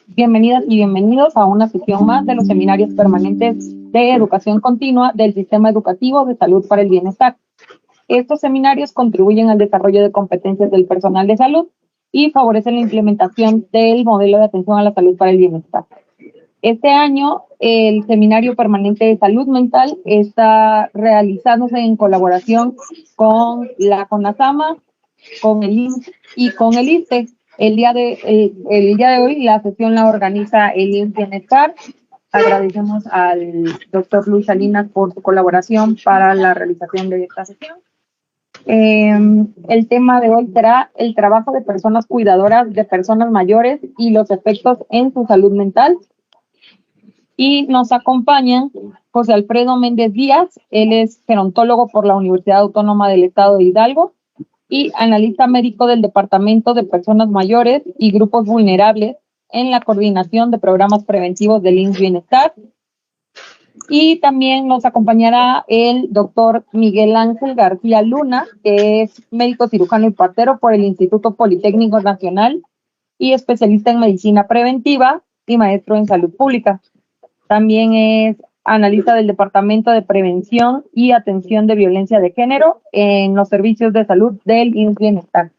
Bienvenidas y bienvenidos a una sesión más de los seminarios permanentes de educación continua del Sistema Educativo de Salud para el Bienestar. Estos seminarios contribuyen al desarrollo de competencias del personal de salud y favorecen la implementación del modelo de atención a la salud para el bienestar. Este año, el Seminario Permanente de Salud Mental está realizándose en colaboración con la CONASAMA, con el IMSS y con el ISSSTE. El día de hoy la sesión la organiza el IMSS Bienestar. Agradecemos al doctor Luis Salinas por su colaboración para la realización de esta sesión. El tema de hoy será el trabajo de personas cuidadoras de personas mayores y los efectos en su salud mental. Y nos acompañan José Alfredo Méndez Díaz, él es gerontólogo por la Universidad Autónoma del Estado de Hidalgo y analista médico del Departamento de Personas Mayores y Grupos Vulnerables en la coordinación de programas preventivos del IMSS Bienestar. Y también nos acompañará el doctor Miguel Ángel García Luna, que es médico cirujano y partero por el Instituto Politécnico Nacional y especialista en medicina preventiva y maestro en salud pública. También es analista del Departamento de Prevención y Atención de Violencia de Género en los servicios de salud del IMSS Bienestar.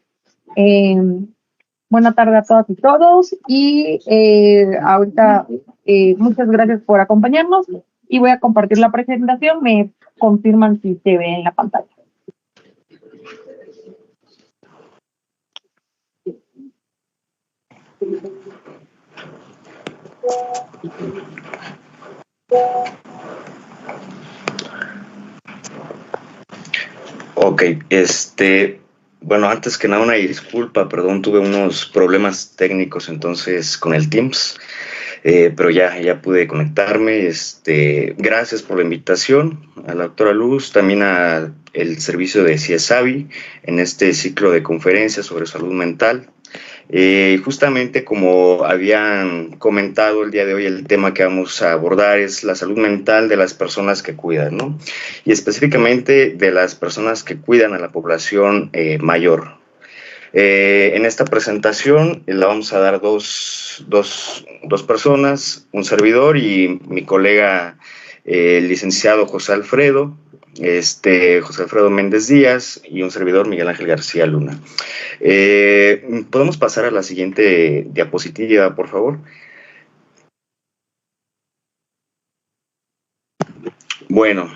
Buenas tardes a todas y todos y ahorita muchas gracias por acompañarnos y voy a compartir la presentación. Me confirman si se ve en la pantalla. Ok, bueno, antes que nada una disculpa, perdón, tuve unos problemas técnicos entonces con el Teams, pero ya pude conectarme. Gracias por la invitación a la doctora Luz, también al servicio de CIESAVI en este ciclo de conferencias sobre salud mental. Justamente como habían comentado el día de hoy, el tema que vamos a abordar es la salud mental de las personas que cuidan, ¿no? Y específicamente de las personas que cuidan a la población mayor. En esta presentación la vamos a dar dos personas, un servidor y mi colega el licenciado José Alfredo Méndez Díaz y un servidor Miguel Ángel García Luna. ¿Podemos pasar a la siguiente diapositiva, por favor? Bueno,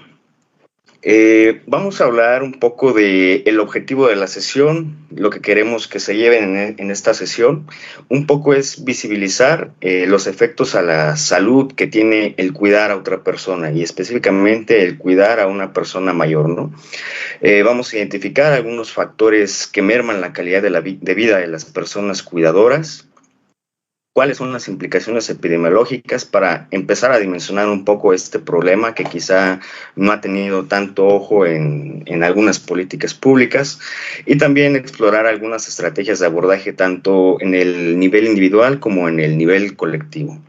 vamos a hablar un poco del objetivo de la sesión, lo que queremos que se lleven en esta sesión. Un poco es visibilizar los efectos a la salud que tiene el cuidar a otra persona y específicamente el cuidar a una persona mayor, ¿no? Vamos a identificar algunos factores que merman la calidad de vida de las personas cuidadoras. ¿Cuáles son las implicaciones epidemiológicas para empezar a dimensionar un poco este problema que quizá no ha tenido tanto ojo en algunas políticas públicas? Y también explorar algunas estrategias de abordaje tanto en el nivel individual como en el nivel colectivo.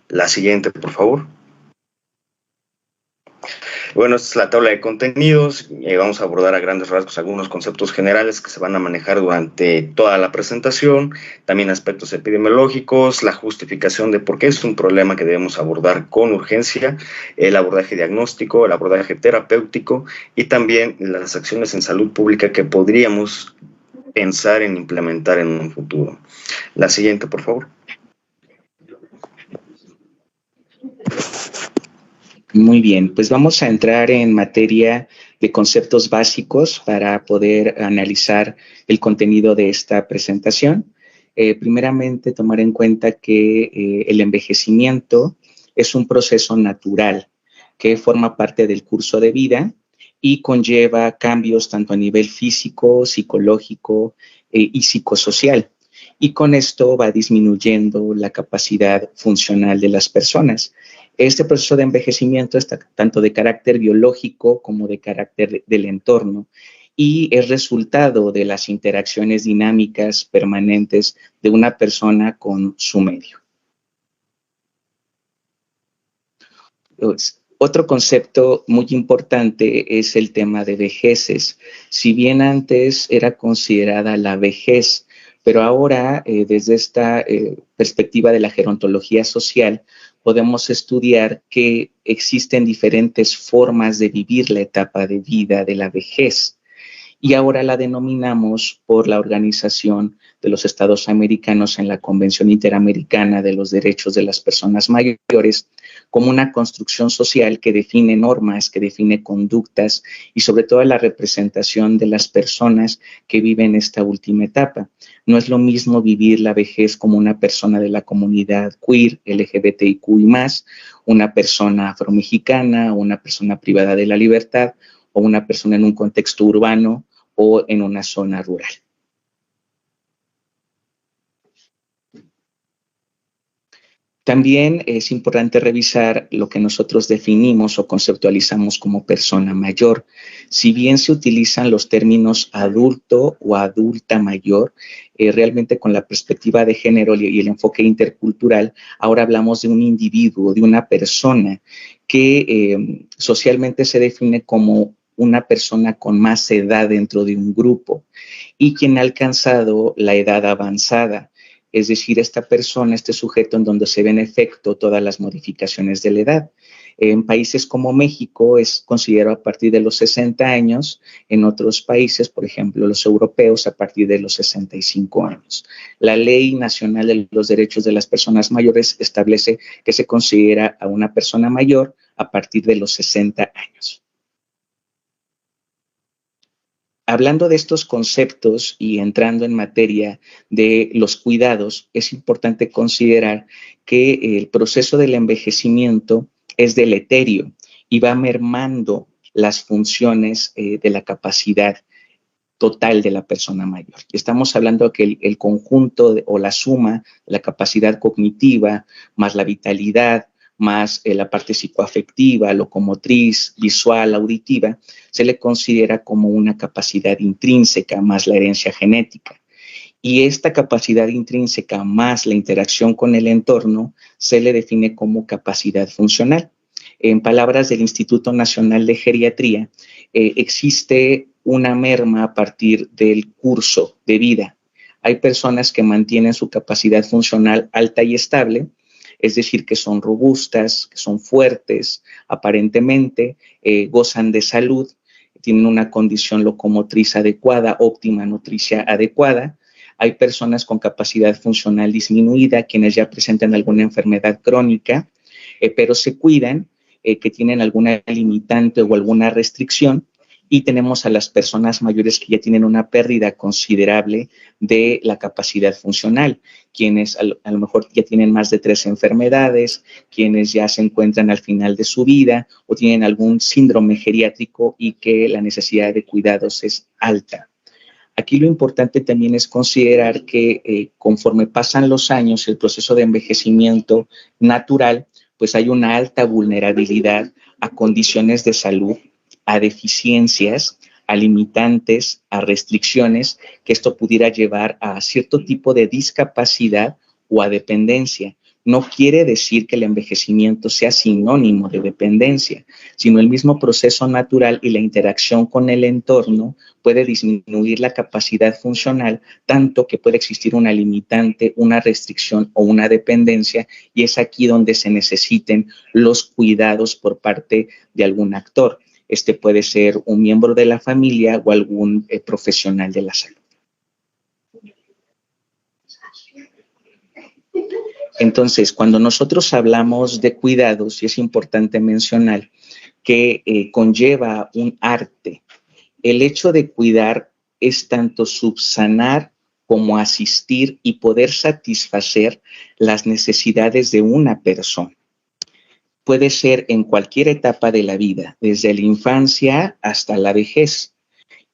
La siguiente, por favor. Bueno, esta es la tabla de contenidos. Vamos a abordar a grandes rasgos algunos conceptos generales que se van a manejar durante toda la presentación, también aspectos epidemiológicos, la justificación de por qué es un problema que debemos abordar con urgencia, el abordaje diagnóstico, el abordaje terapéutico y también las acciones en salud pública que podríamos pensar en implementar en un futuro. La siguiente, por favor. Muy bien, pues vamos a entrar en materia de conceptos básicos para poder analizar el contenido de esta presentación. Primeramente, tomar en cuenta que el envejecimiento es un proceso natural que forma parte del curso de vida y conlleva cambios tanto a nivel físico, psicológico y psicosocial. Y con esto va disminuyendo la capacidad funcional de las personas. Este proceso de envejecimiento está tanto de carácter biológico como de carácter del entorno y es resultado de las interacciones dinámicas permanentes de una persona con su medio. Otro concepto muy importante es el tema de vejeces. Si bien antes era considerada la vejez Pero ahora, desde esta perspectiva de la gerontología social, podemos estudiar que existen diferentes formas de vivir la etapa de vida de la vejez. Y ahora la denominamos por la Organización de los Estados Americanos en la Convención Interamericana de los Derechos de las Personas Mayores como una construcción social que define normas, que define conductas y sobre todo la representación de las personas que viven esta última etapa. No es lo mismo vivir la vejez como una persona de la comunidad queer, LGBTIQ y más, una persona afromexicana, una persona privada de la libertad o una persona en un contexto urbano o en una zona rural. También es importante revisar lo que nosotros definimos o conceptualizamos como persona mayor. Si bien se utilizan los términos adulto o adulta mayor, realmente con la perspectiva de género y el enfoque intercultural, ahora hablamos de un individuo, de una persona que socialmente se define como una persona con más edad dentro de un grupo y quien ha alcanzado la edad avanzada. Es decir, esta persona, este sujeto en donde se ven efecto todas las modificaciones de la edad. En países como México es considerado a partir de los 60 años, en otros países, por ejemplo, los europeos, a partir de los 65 años. La Ley Nacional de los Derechos de las Personas Mayores establece que se considera a una persona mayor a partir de los 60 años. Hablando de estos conceptos y entrando en materia de los cuidados, es importante considerar que el proceso del envejecimiento es deleterio y va mermando las funciones de la capacidad total de la persona mayor. Estamos hablando que el conjunto o la suma, la capacidad cognitiva, más la vitalidad, más la parte psicoafectiva, locomotriz, visual, auditiva, se le considera como una capacidad intrínseca más la herencia genética. Y esta capacidad intrínseca más la interacción con el entorno se le define como capacidad funcional. En palabras del Instituto Nacional de Geriatría, existe una merma a partir del curso de vida. Hay personas que mantienen su capacidad funcional alta y estable, es decir, que son robustas, que son fuertes, aparentemente gozan de salud, tienen una condición locomotriz adecuada, óptima nutricia adecuada. Hay personas con capacidad funcional disminuida, quienes ya presentan alguna enfermedad crónica, pero se cuidan, que tienen alguna limitante o alguna restricción. Y tenemos a las personas mayores que ya tienen una pérdida considerable de la capacidad funcional, quienes a lo mejor ya tienen más de 3 enfermedades, quienes ya se encuentran al final de su vida o tienen algún síndrome geriátrico y que la necesidad de cuidados es alta. Aquí lo importante también es considerar que conforme pasan los años, el proceso de envejecimiento natural, pues hay una alta vulnerabilidad a condiciones de salud, a deficiencias, a limitantes, a restricciones, que esto pudiera llevar a cierto tipo de discapacidad o a dependencia. No quiere decir que el envejecimiento sea sinónimo de dependencia, sino el mismo proceso natural y la interacción con el entorno puede disminuir la capacidad funcional, tanto que puede existir una limitante, una restricción o una dependencia, y es aquí donde se necesiten los cuidados por parte de algún actor. Este puede ser un miembro de la familia o algún profesional de la salud. Entonces, cuando nosotros hablamos de cuidados, y es importante mencionar que conlleva un arte, el hecho de cuidar es tanto subsanar como asistir y poder satisfacer las necesidades de una persona. Puede ser en cualquier etapa de la vida, desde la infancia hasta la vejez.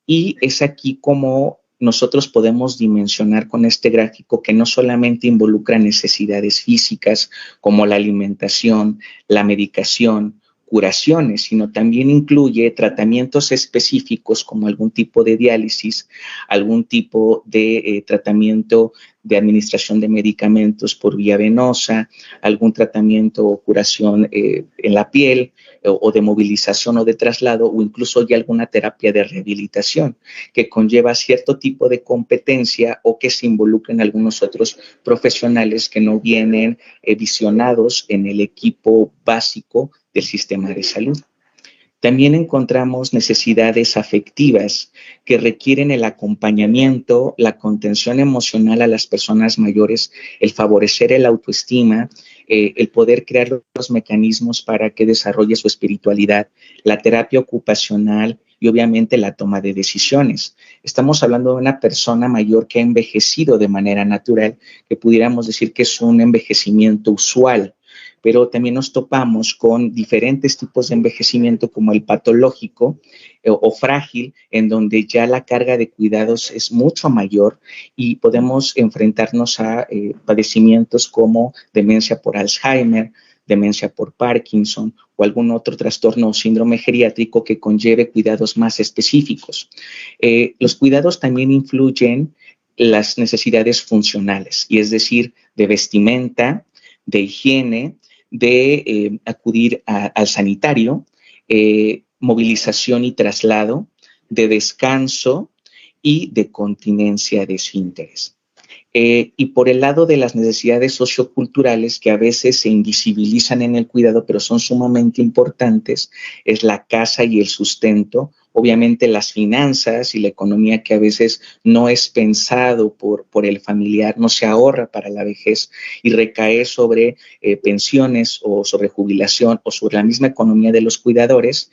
Y es aquí como nosotros podemos dimensionar con este gráfico que no solamente involucra necesidades físicas como la alimentación, la medicación curaciones, sino también incluye tratamientos específicos como algún tipo de diálisis, algún tipo de tratamiento de administración de medicamentos por vía venosa, algún tratamiento o curación en la piel o de movilización o de traslado, o incluso ya alguna terapia de rehabilitación que conlleva cierto tipo de competencia o que se involucren algunos otros profesionales que no vienen visionados en el equipo básico del sistema de salud. También encontramos necesidades afectivas que requieren el acompañamiento, la contención emocional a las personas mayores, el favorecer el autoestima, el poder crear los mecanismos para que desarrolle su espiritualidad, la terapia ocupacional y obviamente la toma de decisiones. Estamos hablando de una persona mayor que ha envejecido de manera natural, que pudiéramos decir que es un envejecimiento usual, pero también nos topamos con diferentes tipos de envejecimiento como el patológico o frágil, en donde ya la carga de cuidados es mucho mayor y podemos enfrentarnos a padecimientos como demencia por Alzheimer, demencia por Parkinson o algún otro trastorno o síndrome geriátrico que conlleve cuidados más específicos. Los cuidados también influyen las necesidades funcionales, y es decir, de vestimenta, de higiene, de acudir al sanitario, movilización y traslado, de descanso y de continencia de esfínteres. Y por el lado de las necesidades socioculturales que a veces se invisibilizan en el cuidado, pero son sumamente importantes, es la casa y el sustento, obviamente las finanzas y la economía que a veces no es pensado por el familiar, no se ahorra para la vejez y recae sobre pensiones o sobre jubilación o sobre la misma economía de los cuidadores,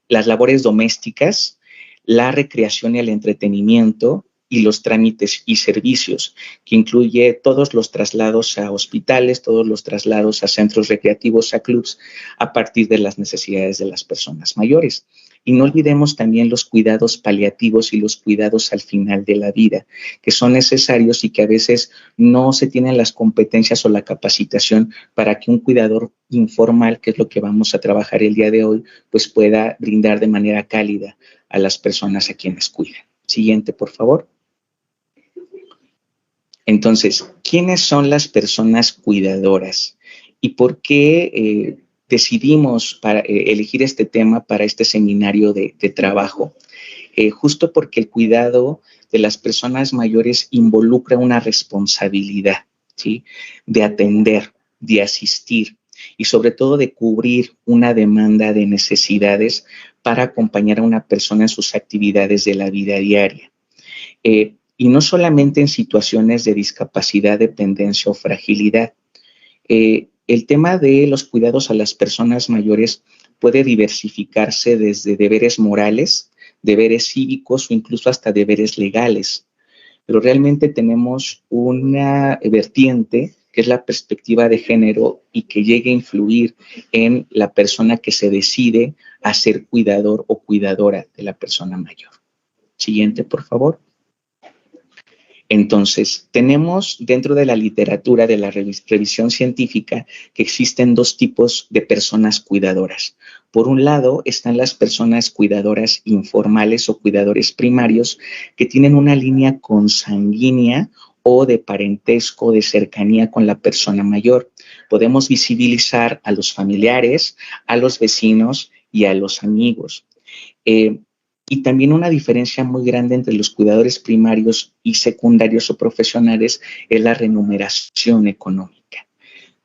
las labores domésticas, la recreación y el entretenimiento, y los trámites y servicios, que incluye todos los traslados a hospitales, todos los traslados a centros recreativos, a clubs, a partir de las necesidades de las personas mayores. Y no olvidemos también los cuidados paliativos y los cuidados al final de la vida, que son necesarios y que a veces no se tienen las competencias o la capacitación para que un cuidador informal, que es lo que vamos a trabajar el día de hoy, pues pueda brindar de manera cálida a las personas a quienes cuidan. Siguiente, por favor. Entonces, ¿quiénes son las personas cuidadoras? ¿Y por qué decidimos elegir este tema para este seminario de trabajo? Justo porque el cuidado de las personas mayores involucra una responsabilidad, ¿sí? De atender, de asistir y sobre todo de cubrir una demanda de necesidades para acompañar a una persona en sus actividades de la vida diaria. Y no solamente en situaciones de discapacidad, dependencia o fragilidad. El tema de los cuidados a las personas mayores puede diversificarse desde deberes morales, deberes cívicos o incluso hasta deberes legales. Pero realmente tenemos una vertiente que es la perspectiva de género y que llegue a influir en la persona que se decide a ser cuidador o cuidadora de la persona mayor. Siguiente, por favor. Entonces, tenemos dentro de la literatura de la revisión científica que existen dos tipos de personas cuidadoras. Por un lado, están las personas cuidadoras informales o cuidadores primarios que tienen una línea consanguínea o de parentesco, de cercanía con la persona mayor. Podemos visibilizar a los familiares, a los vecinos y a los amigos. Y también una diferencia muy grande entre los cuidadores primarios y secundarios o profesionales es la remuneración económica.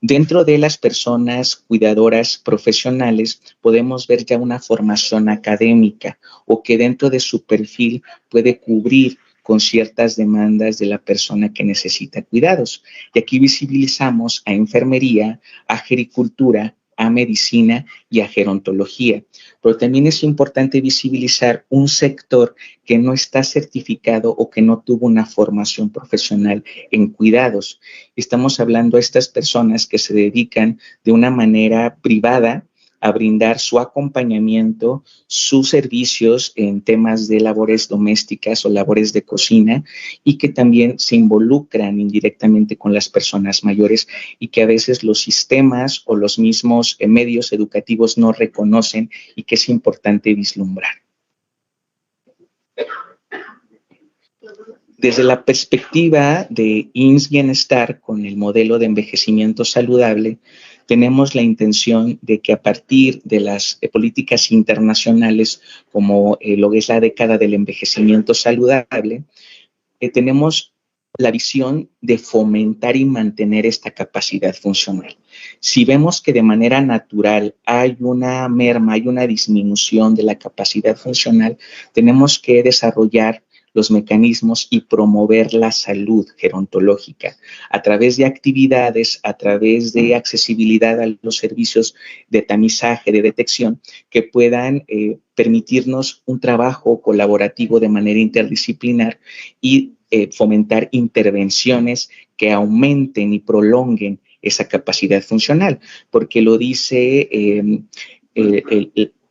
Dentro de las personas cuidadoras profesionales podemos ver ya una formación académica o que dentro de su perfil puede cubrir con ciertas demandas de la persona que necesita cuidados. Y aquí visibilizamos a enfermería, a gericultura, a medicina y a gerontología. Pero también es importante visibilizar un sector que no está certificado o que no tuvo una formación profesional en cuidados. Estamos hablando de estas personas que se dedican de una manera privada a brindar su acompañamiento, sus servicios en temas de labores domésticas o labores de cocina, y que también se involucran indirectamente con las personas mayores y que a veces los sistemas o los mismos medios educativos no reconocen y que es importante vislumbrar. Desde la perspectiva de IMSS Bienestar, con el modelo de envejecimiento saludable, tenemos la intención de que a partir de las políticas internacionales, como lo que es la década del envejecimiento saludable, tenemos la visión de fomentar y mantener esta capacidad funcional. Si vemos que de manera natural hay una merma, hay una disminución de la capacidad funcional, tenemos que desarrollar los mecanismos y promover la salud gerontológica a través de actividades, a través de accesibilidad a los servicios de tamizaje, de detección, que puedan permitirnos un trabajo colaborativo de manera interdisciplinar y fomentar intervenciones que aumenten y prolonguen esa capacidad funcional, porque lo dice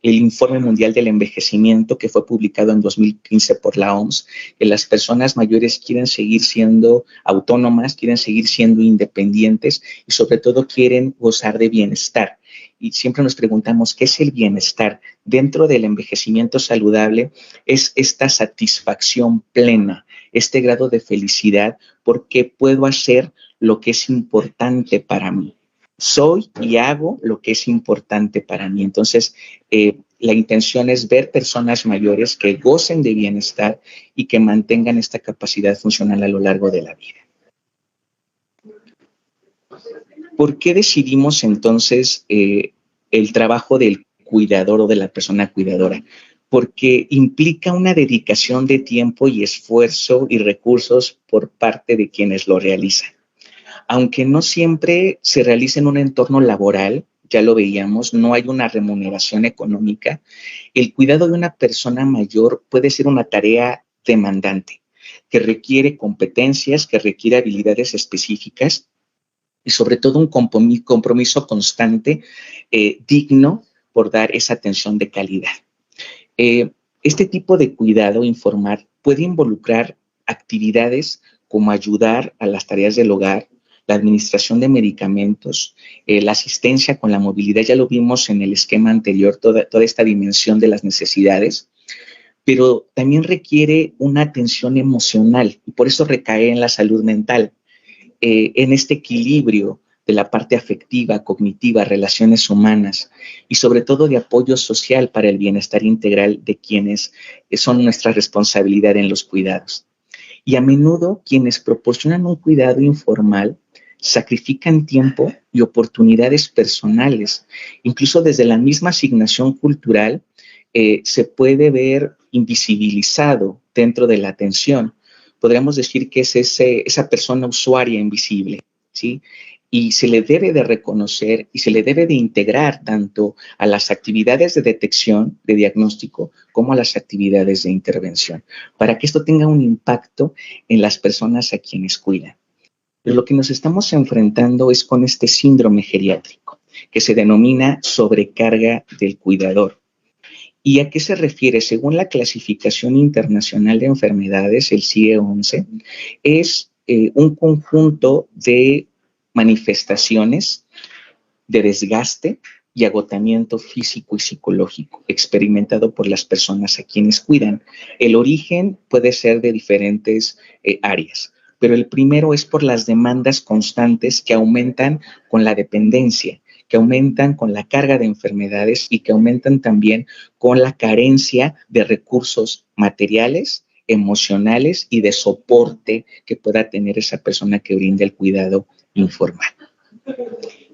el Informe Mundial del Envejecimiento, que fue publicado en 2015 por la OMS, que las personas mayores quieren seguir siendo autónomas, quieren seguir siendo independientes y sobre todo quieren gozar de bienestar. Y siempre nos preguntamos, ¿qué es el bienestar? Dentro del envejecimiento saludable es esta satisfacción plena, este grado de felicidad, porque puedo hacer lo que es importante para mí. Soy y hago lo que es importante para mí. Entonces, la intención es ver personas mayores que gocen de bienestar y que mantengan esta capacidad funcional a lo largo de la vida. ¿Por qué decidimos entonces el trabajo del cuidador o de la persona cuidadora? Porque implica una dedicación de tiempo y esfuerzo y recursos por parte de quienes lo realizan. Aunque no siempre se realiza en un entorno laboral, ya lo veíamos, no hay una remuneración económica, el cuidado de una persona mayor puede ser una tarea demandante, que requiere competencias, que requiere habilidades específicas y sobre todo un compromiso constante, digno por dar esa atención de calidad. Este tipo de cuidado informal puede involucrar actividades como ayudar a las tareas del hogar, la administración de medicamentos, la asistencia con la movilidad, ya lo vimos en el esquema anterior, toda esta dimensión de las necesidades, pero también requiere una atención emocional y por eso recae en la salud mental, en este equilibrio de la parte afectiva, cognitiva, relaciones humanas y sobre todo de apoyo social para el bienestar integral de quienes son nuestra responsabilidad en los cuidados. Y a menudo quienes proporcionan un cuidado informal sacrifican tiempo y oportunidades personales. Incluso desde la misma asignación cultural se puede ver invisibilizado dentro de la atención. Podríamos decir que es esa persona usuaria invisible, ¿sí? Y se le debe de reconocer y se le debe de integrar tanto a las actividades de detección, de diagnóstico, como a las actividades de intervención, para que esto tenga un impacto en las personas a quienes cuidan. Pero lo que nos estamos enfrentando es con este síndrome geriátrico, que se denomina sobrecarga del cuidador. ¿Y a qué se refiere? Según la clasificación internacional de enfermedades, el CIE-11, es un conjunto de manifestaciones de desgaste y agotamiento físico y psicológico experimentado por las personas a quienes cuidan. El origen puede ser de diferentes áreas, pero el primero es por las demandas constantes que aumentan con la dependencia, que aumentan con la carga de enfermedades y que aumentan también con la carencia de recursos materiales, emocionales y de soporte que pueda tener esa persona que brinda el cuidado informal.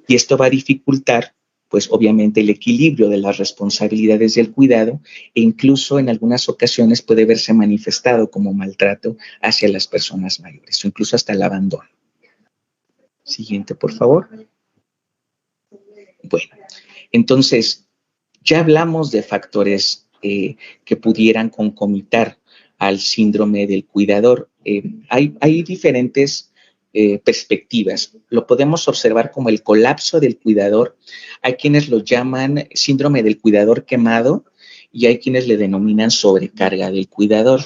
Y esto va a dificultar, pues obviamente, el equilibrio de las responsabilidades del cuidado e incluso en algunas ocasiones puede verse manifestado como maltrato hacia las personas mayores o incluso hasta el abandono. Siguiente, por favor. Bueno, entonces, ya hablamos de factores que pudieran concomitar al síndrome del cuidador. Hay diferentes perspectivas. Lo podemos observar como el colapso del cuidador. Hay quienes lo llaman síndrome del cuidador quemado y hay quienes le denominan sobrecarga del cuidador.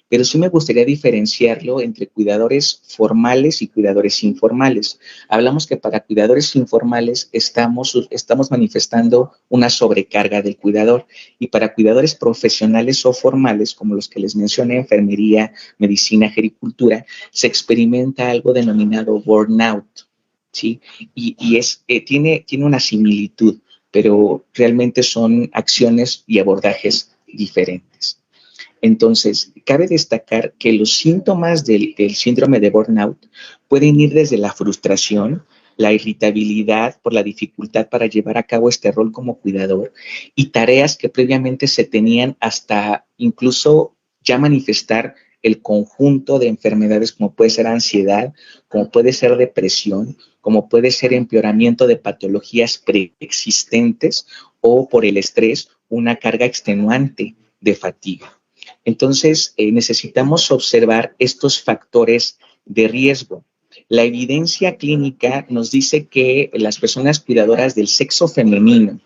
Pero sí me gustaría diferenciarlo entre cuidadores formales y cuidadores informales. Hablamos que para cuidadores informales estamos manifestando una sobrecarga del cuidador, y para cuidadores profesionales o formales, como los que les mencioné, enfermería, medicina, gericultura, se experimenta algo denominado burnout, ¿sí? Tiene una similitud, pero realmente son acciones y abordajes diferentes. Entonces, cabe destacar que los síntomas del síndrome de burnout pueden ir desde la frustración, la irritabilidad por la dificultad para llevar a cabo este rol como cuidador y tareas que previamente se tenían, hasta incluso ya manifestar el conjunto de enfermedades como puede ser ansiedad, como puede ser depresión, como puede ser empeoramiento de patologías preexistentes o por el estrés, una carga extenuante de fatiga. Entonces, necesitamos observar estos factores de riesgo. La evidencia clínica nos dice que las personas cuidadoras del sexo femenino,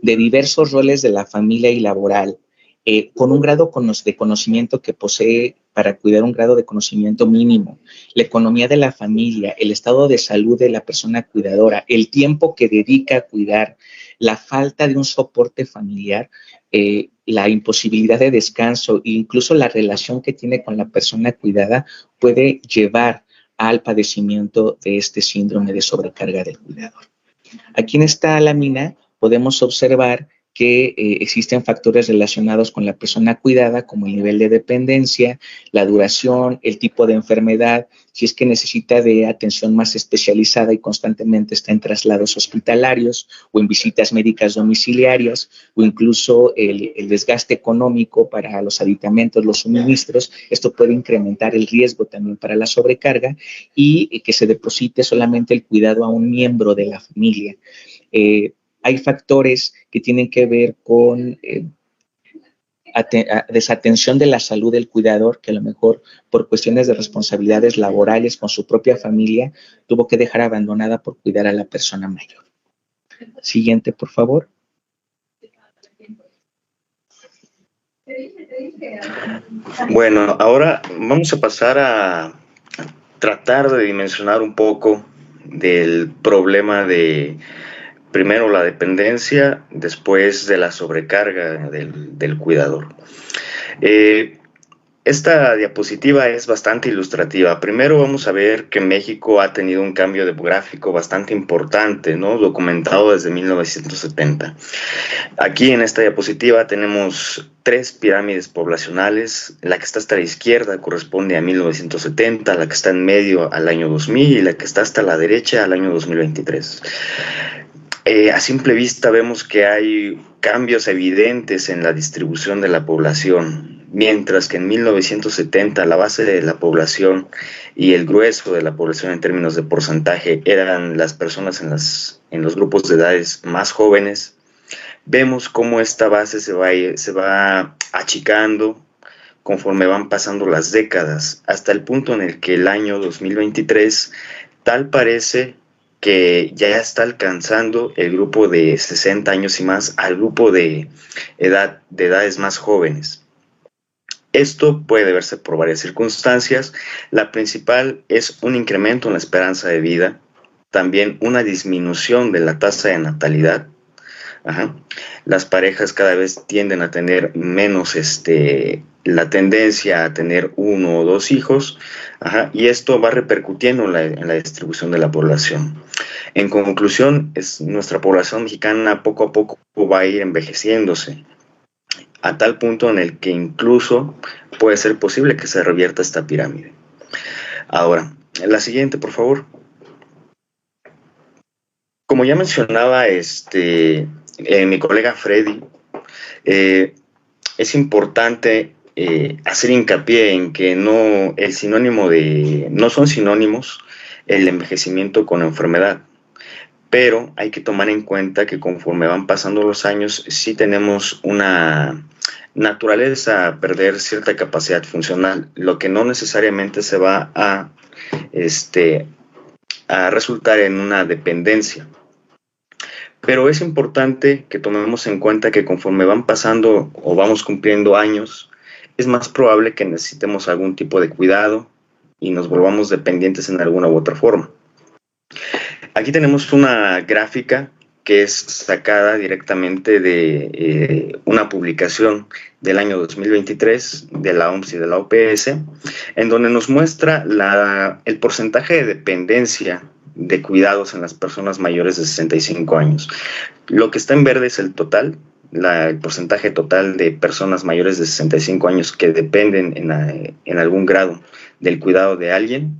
de diversos roles de la familia y laboral, con un grado de conocimiento que posee para cuidar un grado de conocimiento mínimo, la economía de la familia, el estado de salud de la persona cuidadora, el tiempo que dedica a cuidar, la falta de un soporte familiar, la imposibilidad de descanso e incluso la relación que tiene con la persona cuidada puede llevar al padecimiento de este síndrome de sobrecarga del cuidador. Aquí en esta lámina podemos observar que existen factores relacionados con la persona cuidada, como el nivel de dependencia, la duración, el tipo de enfermedad, si es que necesita de atención más especializada y constantemente está en traslados hospitalarios o en visitas médicas domiciliarias, o incluso el desgaste económico para los aditamentos, los suministros. Esto puede incrementar el riesgo también para la sobrecarga y que se deposite solamente el cuidado a un miembro de la familia. Hay factores que tienen que ver con desatención de la salud del cuidador, que a lo mejor por cuestiones de responsabilidades laborales con su propia familia tuvo que dejar abandonada por cuidar a la persona mayor. Siguiente, por favor. Bueno, ahora vamos a pasar a tratar de dimensionar un poco del problema de, primero, la dependencia, después de la sobrecarga del cuidador. Esta diapositiva es bastante ilustrativa. Primero vamos a ver que México ha tenido un cambio demográfico bastante importante, ¿no? Documentado desde 1970. Aquí en esta diapositiva tenemos 3 pirámides poblacionales. La que está hasta la izquierda corresponde a 1970, la que está en medio al año 2000 y la que está hasta la derecha al año 2023. A simple vista vemos que hay cambios evidentes en la distribución de la población, mientras que en 1970 la base de la población y el grueso de la población en términos de porcentaje eran las personas en los grupos de edades más jóvenes. Vemos cómo esta base se va achicando conforme van pasando las décadas, hasta el punto en el que el año 2023 tal parece que ya está alcanzando el grupo de 60 años y más al grupo de edades más jóvenes. Esto puede verse por varias circunstancias. La principal es un incremento en la esperanza de vida, también una disminución de la tasa de natalidad. Las parejas cada vez tienden a tener menos la tendencia a tener 1 o 2 hijos, y esto va repercutiendo en la distribución de la población. En conclusión, nuestra población mexicana poco a poco va a ir envejeciéndose, a tal punto en el que incluso puede ser posible que se revierta esta pirámide. Ahora, la siguiente, por favor. Como ya mencionaba mi colega Freddy, es importante hacer hincapié en que no son sinónimos el envejecimiento con enfermedad, pero hay que tomar en cuenta que conforme van pasando los años sí tenemos una naturaleza a perder cierta capacidad funcional, lo que no necesariamente se va a a resultar en una dependencia. Pero es importante que tomemos en cuenta que conforme van pasando o vamos cumpliendo años, es más probable que necesitemos algún tipo de cuidado y nos volvamos dependientes en alguna u otra forma. Aquí tenemos una gráfica que es sacada directamente de una publicación del año 2023 de la OMS y de la OPS, en donde nos muestra el porcentaje de dependencia de cuidados en las personas mayores de 65 años. Lo que está en verde es el total, el porcentaje total de personas mayores de 65 años que dependen en algún grado del cuidado de alguien.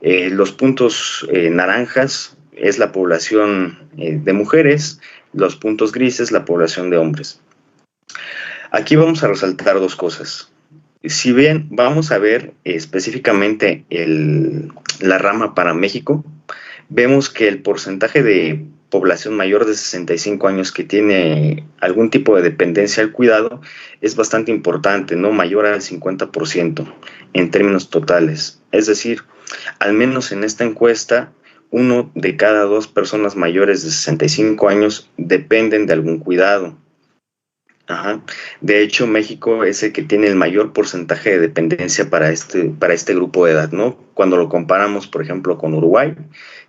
Los puntos naranjas es la población de mujeres, los puntos grises la población de hombres. Aquí vamos a resaltar dos cosas. Si bien vamos a ver específicamente la rama para México, vemos que el porcentaje de población mayor de 65 años que tiene algún tipo de dependencia al cuidado es bastante importante, no mayor al 50% en términos totales. Es decir, al menos en esta encuesta, 1 de cada 2 personas mayores de 65 años dependen de algún cuidado. Ajá. De hecho, México es el que tiene el mayor porcentaje de dependencia para este grupo de edad, ¿no? Cuando lo comparamos, por ejemplo, con Uruguay,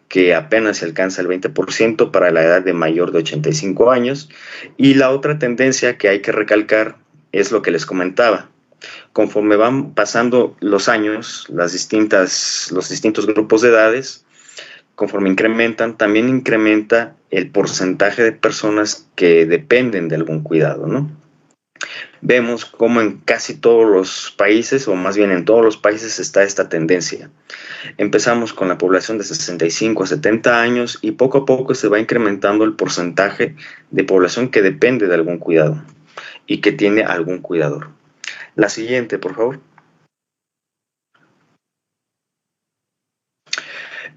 que apenas se alcanza el 20% para la edad de mayor de 85 años. Y la otra tendencia que hay que recalcar es lo que les comentaba. Conforme van pasando los años, los distintos grupos de edades, conforme incrementan, también incrementa el porcentaje de personas que dependen de algún cuidado, ¿no? Vemos cómo en casi todos los países, o más bien en todos los países, está esta tendencia. Empezamos con la población de 65 a 70 años y poco a poco se va incrementando el porcentaje de población que depende de algún cuidado y que tiene algún cuidador. La siguiente, por favor.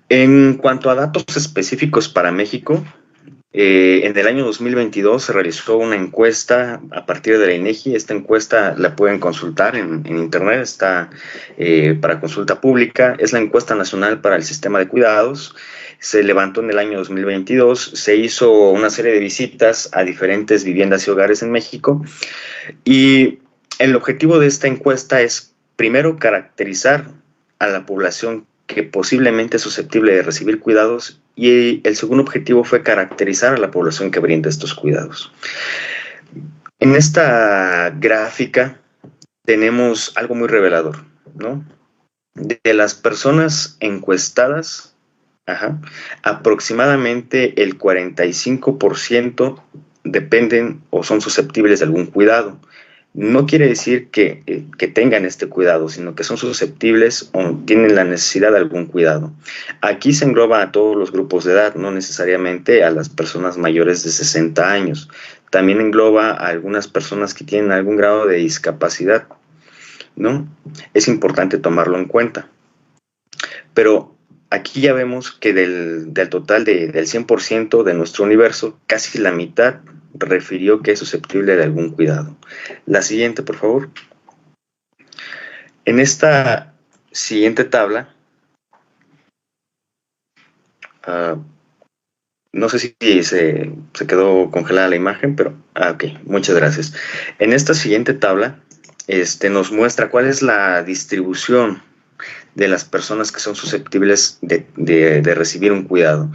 En cuanto a datos específicos para México, en el año 2022 se realizó una encuesta a partir de la INEGI. Esta encuesta la pueden consultar en internet, está para consulta pública. Es la encuesta nacional para el sistema de cuidados. Se levantó en el año 2022, se hizo una serie de visitas a diferentes viviendas y hogares en México. Y el objetivo de esta encuesta es, primero, caracterizar a la población que posiblemente es susceptible de recibir cuidados, y el segundo objetivo fue caracterizar a la población que brinda estos cuidados. En esta gráfica tenemos algo muy revelador, ¿no? De las personas encuestadas, aproximadamente el 45% dependen o son susceptibles de algún cuidado. No quiere decir que tengan este cuidado, sino que son susceptibles o tienen la necesidad de algún cuidado. Aquí se engloba a todos los grupos de edad, no necesariamente a las personas mayores de 60 años. También engloba a algunas personas que tienen algún grado de discapacidad, ¿no? Es importante tomarlo en cuenta. Pero aquí ya vemos que del total del 100% de nuestro universo, casi la mitad refirió que es susceptible de algún cuidado. La siguiente, por favor. En esta siguiente tabla, no sé si se quedó congelada la imagen, pero ok, muchas gracias. En esta siguiente tabla nos muestra cuál es la distribución de las personas que son susceptibles de recibir un cuidado.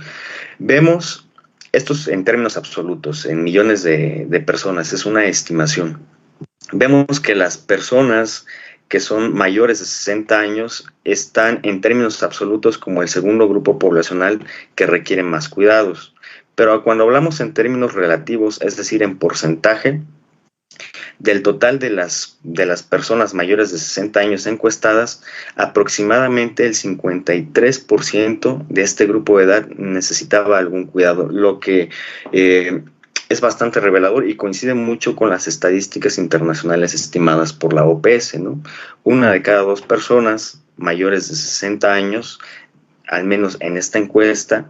Vemos estos en términos absolutos, en millones de personas, es una estimación. Vemos que las personas que son mayores de 60 años están en términos absolutos como el segundo grupo poblacional que requiere más cuidados. Pero cuando hablamos en términos relativos, es decir, en porcentaje, del total de las personas mayores de 60 años encuestadas, aproximadamente el 53% de este grupo de edad necesitaba algún cuidado, lo que es bastante revelador y coincide mucho con las estadísticas internacionales estimadas por la OPS, ¿no? 1 de cada 2 personas mayores de 60 años, al menos en esta encuesta,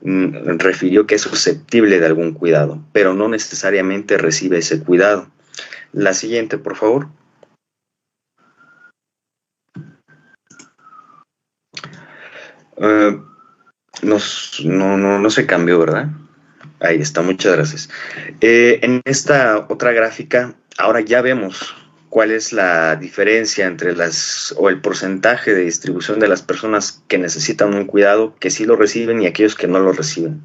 refirió que es susceptible de algún cuidado, pero no necesariamente recibe ese cuidado. La siguiente, por favor. No se cambió, ¿verdad? Ahí está, muchas gracias. En esta otra gráfica, ahora ya vemos cuál es la diferencia entre o el porcentaje de distribución de las personas que necesitan un cuidado, que sí lo reciben, y aquellos que no lo reciben.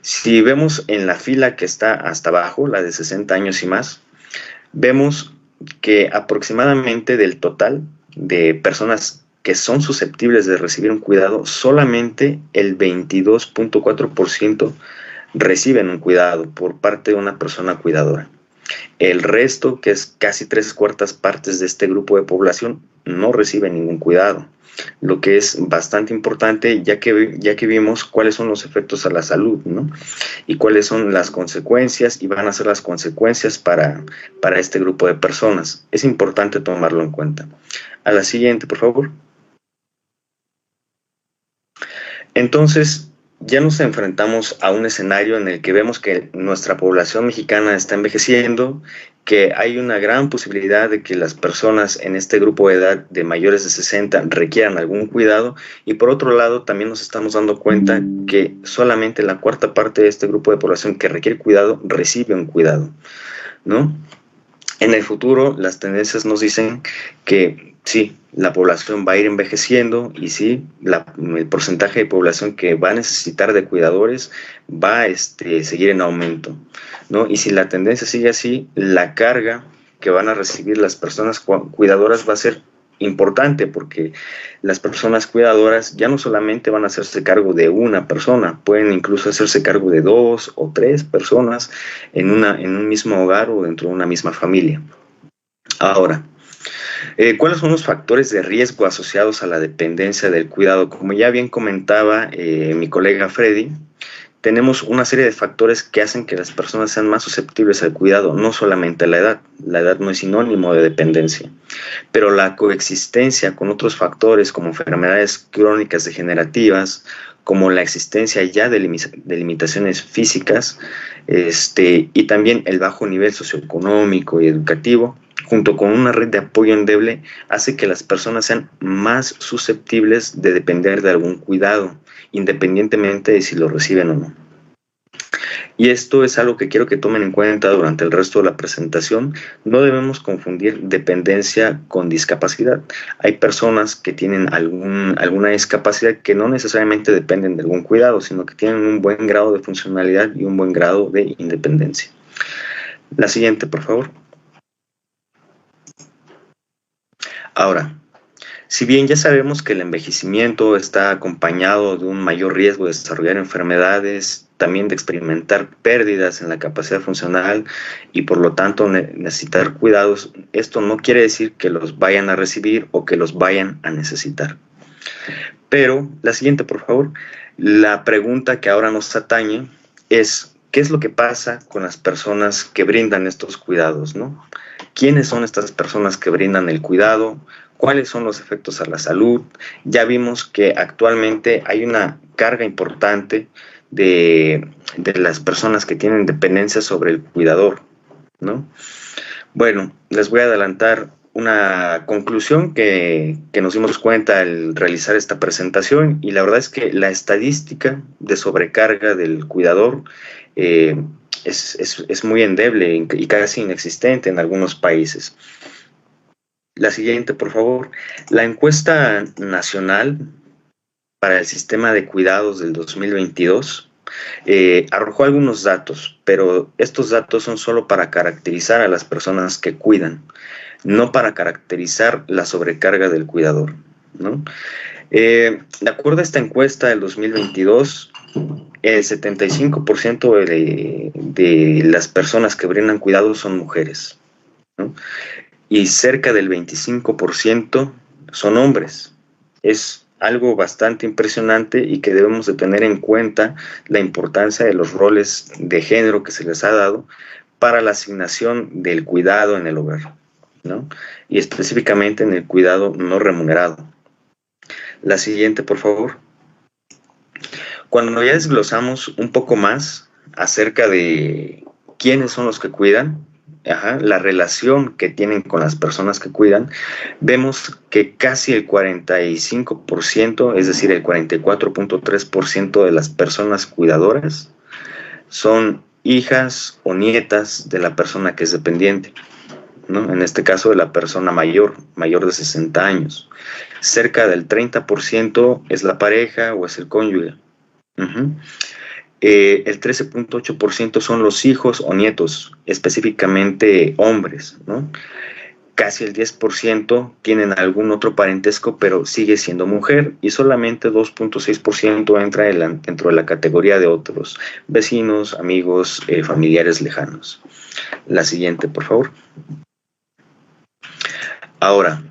Si vemos en la fila que está hasta abajo, la de 60 años y más, vemos que aproximadamente del total de personas que son susceptibles de recibir un cuidado, solamente el 22.4% reciben un cuidado por parte de una persona cuidadora. El resto, que es casi 3/4 de este grupo de población, no recibe ningún cuidado, lo que es bastante importante, ya que vimos cuáles son los efectos a la salud, ¿no? Y cuáles son las consecuencias, y van a ser las consecuencias para este grupo de personas. Es importante tomarlo en cuenta. A la siguiente, por favor. Entonces, ya nos enfrentamos a un escenario en el que vemos que nuestra población mexicana está envejeciendo, que hay una gran posibilidad de que las personas en este grupo de edad de mayores de 60 requieran algún cuidado, y por otro lado también nos estamos dando cuenta que solamente la 1/4 de este grupo de población que requiere cuidado recibe un cuidado, ¿no? En el futuro, las tendencias nos dicen que sí, la población va a ir envejeciendo, y sí, el porcentaje de población que va a necesitar de cuidadores va a seguir en aumento, ¿no? Y si la tendencia sigue así, la carga que van a recibir las personas cuidadoras va a ser importante, porque las personas cuidadoras ya no solamente van a hacerse cargo de una persona, pueden incluso hacerse cargo de 2 o 3 personas en un mismo hogar o dentro de una misma familia. Ahora, ¿cuáles son los factores de riesgo asociados a la dependencia del cuidado? Como ya bien comentaba mi colega Freddy, tenemos una serie de factores que hacen que las personas sean más susceptibles al cuidado, no solamente la edad. La edad no es sinónimo de dependencia, pero la coexistencia con otros factores como enfermedades crónicas degenerativas, como la existencia ya de limitaciones físicas, y también el bajo nivel socioeconómico y educativo, junto con una red de apoyo endeble, hace que las personas sean más susceptibles de depender de algún cuidado, independientemente de si lo reciben o no. Y esto es algo que quiero que tomen en cuenta durante el resto de la presentación. No debemos confundir dependencia con discapacidad. Hay personas que tienen alguna discapacidad que no necesariamente dependen de algún cuidado, sino que tienen un buen grado de funcionalidad y un buen grado de independencia. La siguiente, por favor. Ahora, si bien ya sabemos que el envejecimiento está acompañado de un mayor riesgo de desarrollar enfermedades, también de experimentar pérdidas en la capacidad funcional y por lo tanto necesitar cuidados, esto no quiere decir que los vayan a recibir o que los vayan a necesitar. Pero, la siguiente, por favor. La pregunta que ahora nos atañe es: ¿qué es lo que pasa con las personas que brindan estos cuidados, ¿no? ¿Quiénes son estas personas que brindan el cuidado? ¿Cuáles son los efectos a la salud? Ya vimos que actualmente hay una carga importante de las personas que tienen dependencia sobre el cuidador, ¿no? Bueno, les voy a adelantar una conclusión que nos dimos cuenta al realizar esta presentación, y la verdad es que la estadística de sobrecarga del cuidador es muy endeble y casi inexistente en algunos países. La siguiente, por favor. La encuesta nacional para el sistema de cuidados del 2022 arrojó algunos datos, pero estos datos son solo para caracterizar a las personas que cuidan, no para caracterizar la sobrecarga del cuidador, ¿no? De acuerdo a esta encuesta del 2022, el 75% de las personas que brindan cuidados son mujeres, ¿no? Y cerca del 25% son hombres. Es algo bastante impresionante y que debemos de tener en cuenta la importancia de los roles de género que se les ha dado para la asignación del cuidado en el hogar, ¿no? Y específicamente en el cuidado no remunerado. La siguiente, por favor. Cuando ya desglosamos un poco más acerca de quiénes son los que cuidan, la relación que tienen con las personas que cuidan, vemos que casi el 45%, es decir, el 44.3% de las personas cuidadoras son hijas o nietas de la persona que es dependiente, ¿no? En este caso de la persona mayor de 60 años. Cerca del 30% es la pareja o es el cónyuge. El 13.8% son los hijos o nietos, específicamente hombres, ¿no? Casi el 10% tienen algún otro parentesco, pero sigue siendo mujer, y solamente 2.6% entra dentro de la categoría de otros, vecinos, amigos, familiares lejanos. La siguiente, por favor. Ahora,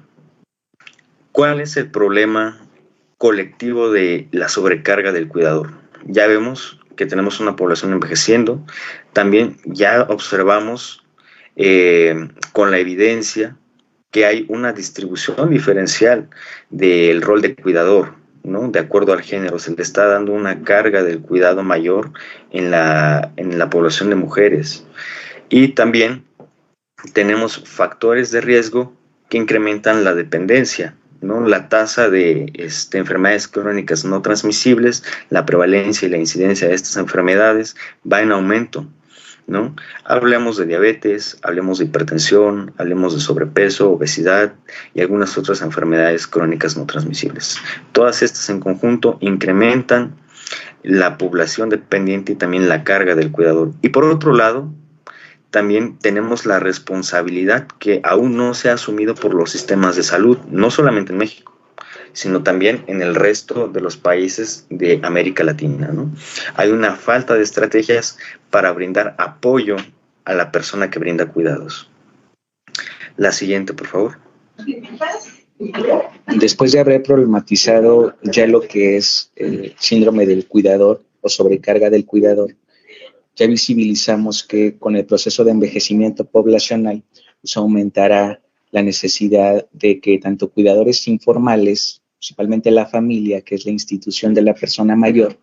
¿cuál es el problema colectivo de la sobrecarga del cuidador? Ya vemos que tenemos una población envejeciendo, también ya observamos con la evidencia que hay una distribución diferencial del rol de cuidador, ¿no? De acuerdo al género, se le está dando una carga del cuidado mayor en la población de mujeres. Y también tenemos factores de riesgo que incrementan la dependencia, ¿no? La tasa de enfermedades crónicas no transmisibles, la prevalencia y la incidencia de estas enfermedades va en aumento, ¿no? Hablemos de diabetes, hablemos de hipertensión, hablemos de sobrepeso, obesidad y algunas otras enfermedades crónicas no transmisibles. Todas estas en conjunto incrementan la población dependiente y también la carga del cuidador. Y por otro lado, también tenemos la responsabilidad que aún no se ha asumido por los sistemas de salud, no solamente en México, sino también en el resto de los países de América Latina, ¿no? Hay una falta de estrategias para brindar apoyo a la persona que brinda cuidados. La siguiente, por favor. Después de haber problematizado ya lo que es el síndrome del cuidador o sobrecarga del cuidador, ya visibilizamos que con el proceso de envejecimiento poblacional pues aumentará la necesidad de que tanto cuidadores informales, principalmente la familia, que es la institución de la persona mayor,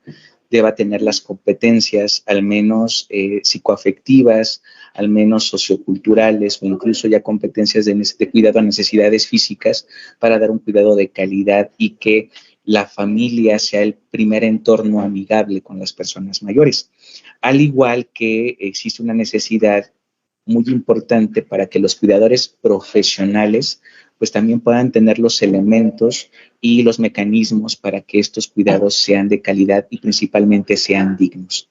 deba tener las competencias al menos psicoafectivas, al menos socioculturales o incluso ya competencias de cuidado a necesidades físicas para dar un cuidado de calidad y que la familia sea el primer entorno amigable con las personas mayores. Al igual que existe una necesidad muy importante para que los cuidadores profesionales pues también puedan tener los elementos y los mecanismos para que estos cuidados sean de calidad y principalmente sean dignos.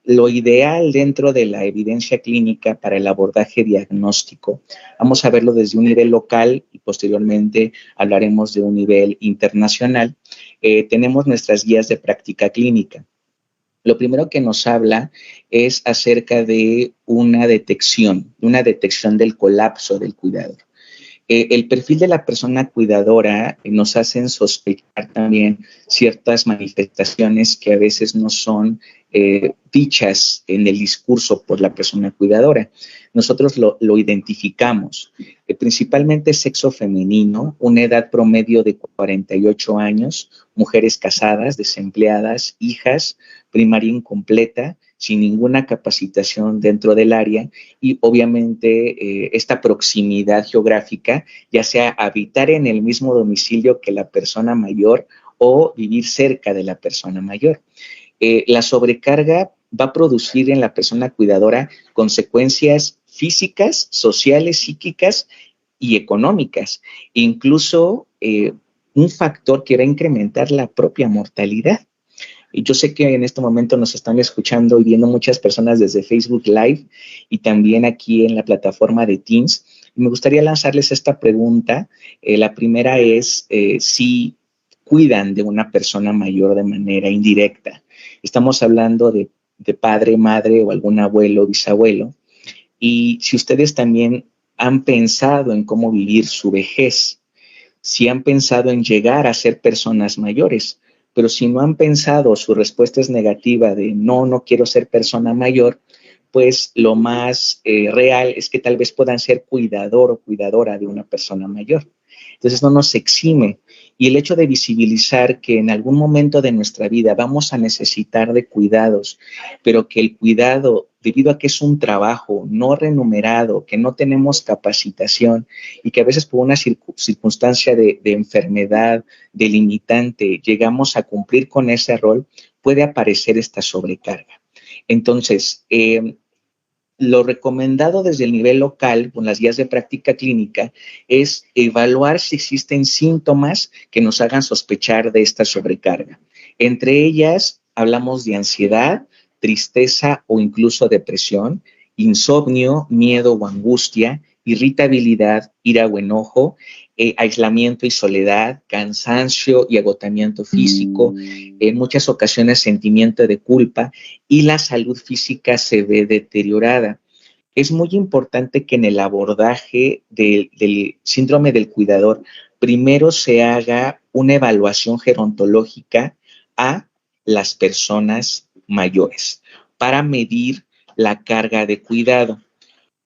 Lo ideal dentro de la evidencia clínica para el abordaje diagnóstico, vamos a verlo desde un nivel local y posteriormente hablaremos de un nivel internacional. Tenemos nuestras guías de práctica clínica. Lo primero que nos habla es acerca de una detección del colapso del cuidador. El perfil de la persona cuidadora nos hacen sospechar también ciertas manifestaciones que a veces no son dichas en el discurso por la persona cuidadora. Nosotros lo identificamos, principalmente sexo femenino, una edad promedio de 48 años, mujeres casadas, desempleadas, hijas, primaria incompleta, sin ninguna capacitación dentro del área y obviamente esta proximidad geográfica, ya sea habitar en el mismo domicilio que la persona mayor o vivir cerca de la persona mayor. La sobrecarga va a producir en la persona cuidadora consecuencias físicas, sociales, psíquicas y económicas, incluso un factor que va a incrementar la propia mortalidad. Y yo sé que en este momento nos están escuchando y viendo muchas personas desde Facebook Live y también aquí en la plataforma de Teams. Y me gustaría lanzarles esta pregunta. La primera es si cuidan de una persona mayor de manera indirecta. Estamos hablando de padre, madre o algún abuelo, bisabuelo. Y si ustedes también han pensado en cómo vivir su vejez, si han pensado en llegar a ser personas mayores, pero si no han pensado, su respuesta es negativa de no quiero ser persona mayor, pues lo más real es que tal vez puedan ser cuidador o cuidadora de una persona mayor. Entonces no nos exime. Y el hecho de visibilizar que en algún momento de nuestra vida vamos a necesitar de cuidados, pero que el cuidado debido a que es un trabajo no remunerado, que no tenemos capacitación y que a veces por una circunstancia de enfermedad, de limitante, llegamos a cumplir con ese rol, puede aparecer esta sobrecarga. Entonces, lo recomendado desde el nivel local, con las guías de práctica clínica, es evaluar si existen síntomas que nos hagan sospechar de esta sobrecarga. Entre ellas, hablamos de ansiedad, tristeza o incluso depresión, insomnio, miedo o angustia, irritabilidad, ira o enojo, aislamiento y soledad, cansancio y agotamiento físico, en muchas ocasiones sentimiento de culpa, y la salud física se ve deteriorada. Es muy importante que en el abordaje del síndrome del cuidador primero se haga una evaluación gerontológica a las personas mayores para medir la carga de cuidado.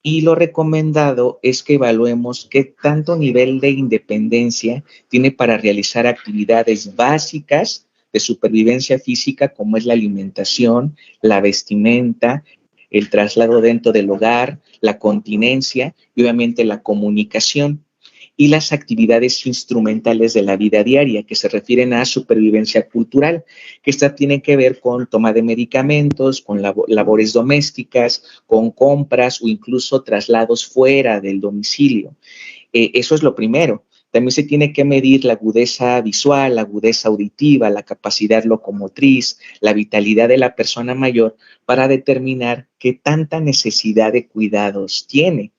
Y lo recomendado es que evaluemos qué tanto nivel de independencia tiene para realizar actividades básicas de supervivencia física, como es la alimentación, la vestimenta, el traslado dentro del hogar, la continencia y obviamente la comunicación, y las actividades instrumentales de la vida diaria, que se refieren a supervivencia cultural, que esta tiene que ver con toma de medicamentos, con labores domésticas, con compras o incluso traslados fuera del domicilio. Eso es lo primero. También se tiene que medir la agudeza visual, la agudeza auditiva, la capacidad locomotriz, la vitalidad de la persona mayor para determinar qué tanta necesidad de cuidados tiene.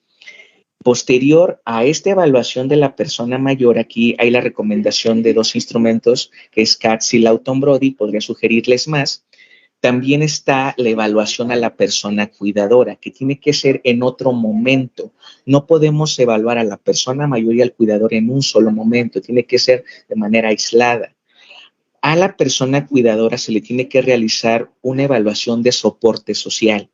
Posterior a esta evaluación de la persona mayor, aquí hay la recomendación de 2 instrumentos, que es CATS y Lawton Brody, podría sugerirles más. También está la evaluación a la persona cuidadora, que tiene que ser en otro momento. No podemos evaluar a la persona mayor y al cuidador en un solo momento, tiene que ser de manera aislada. A la persona cuidadora se le tiene que realizar una evaluación de soporte social.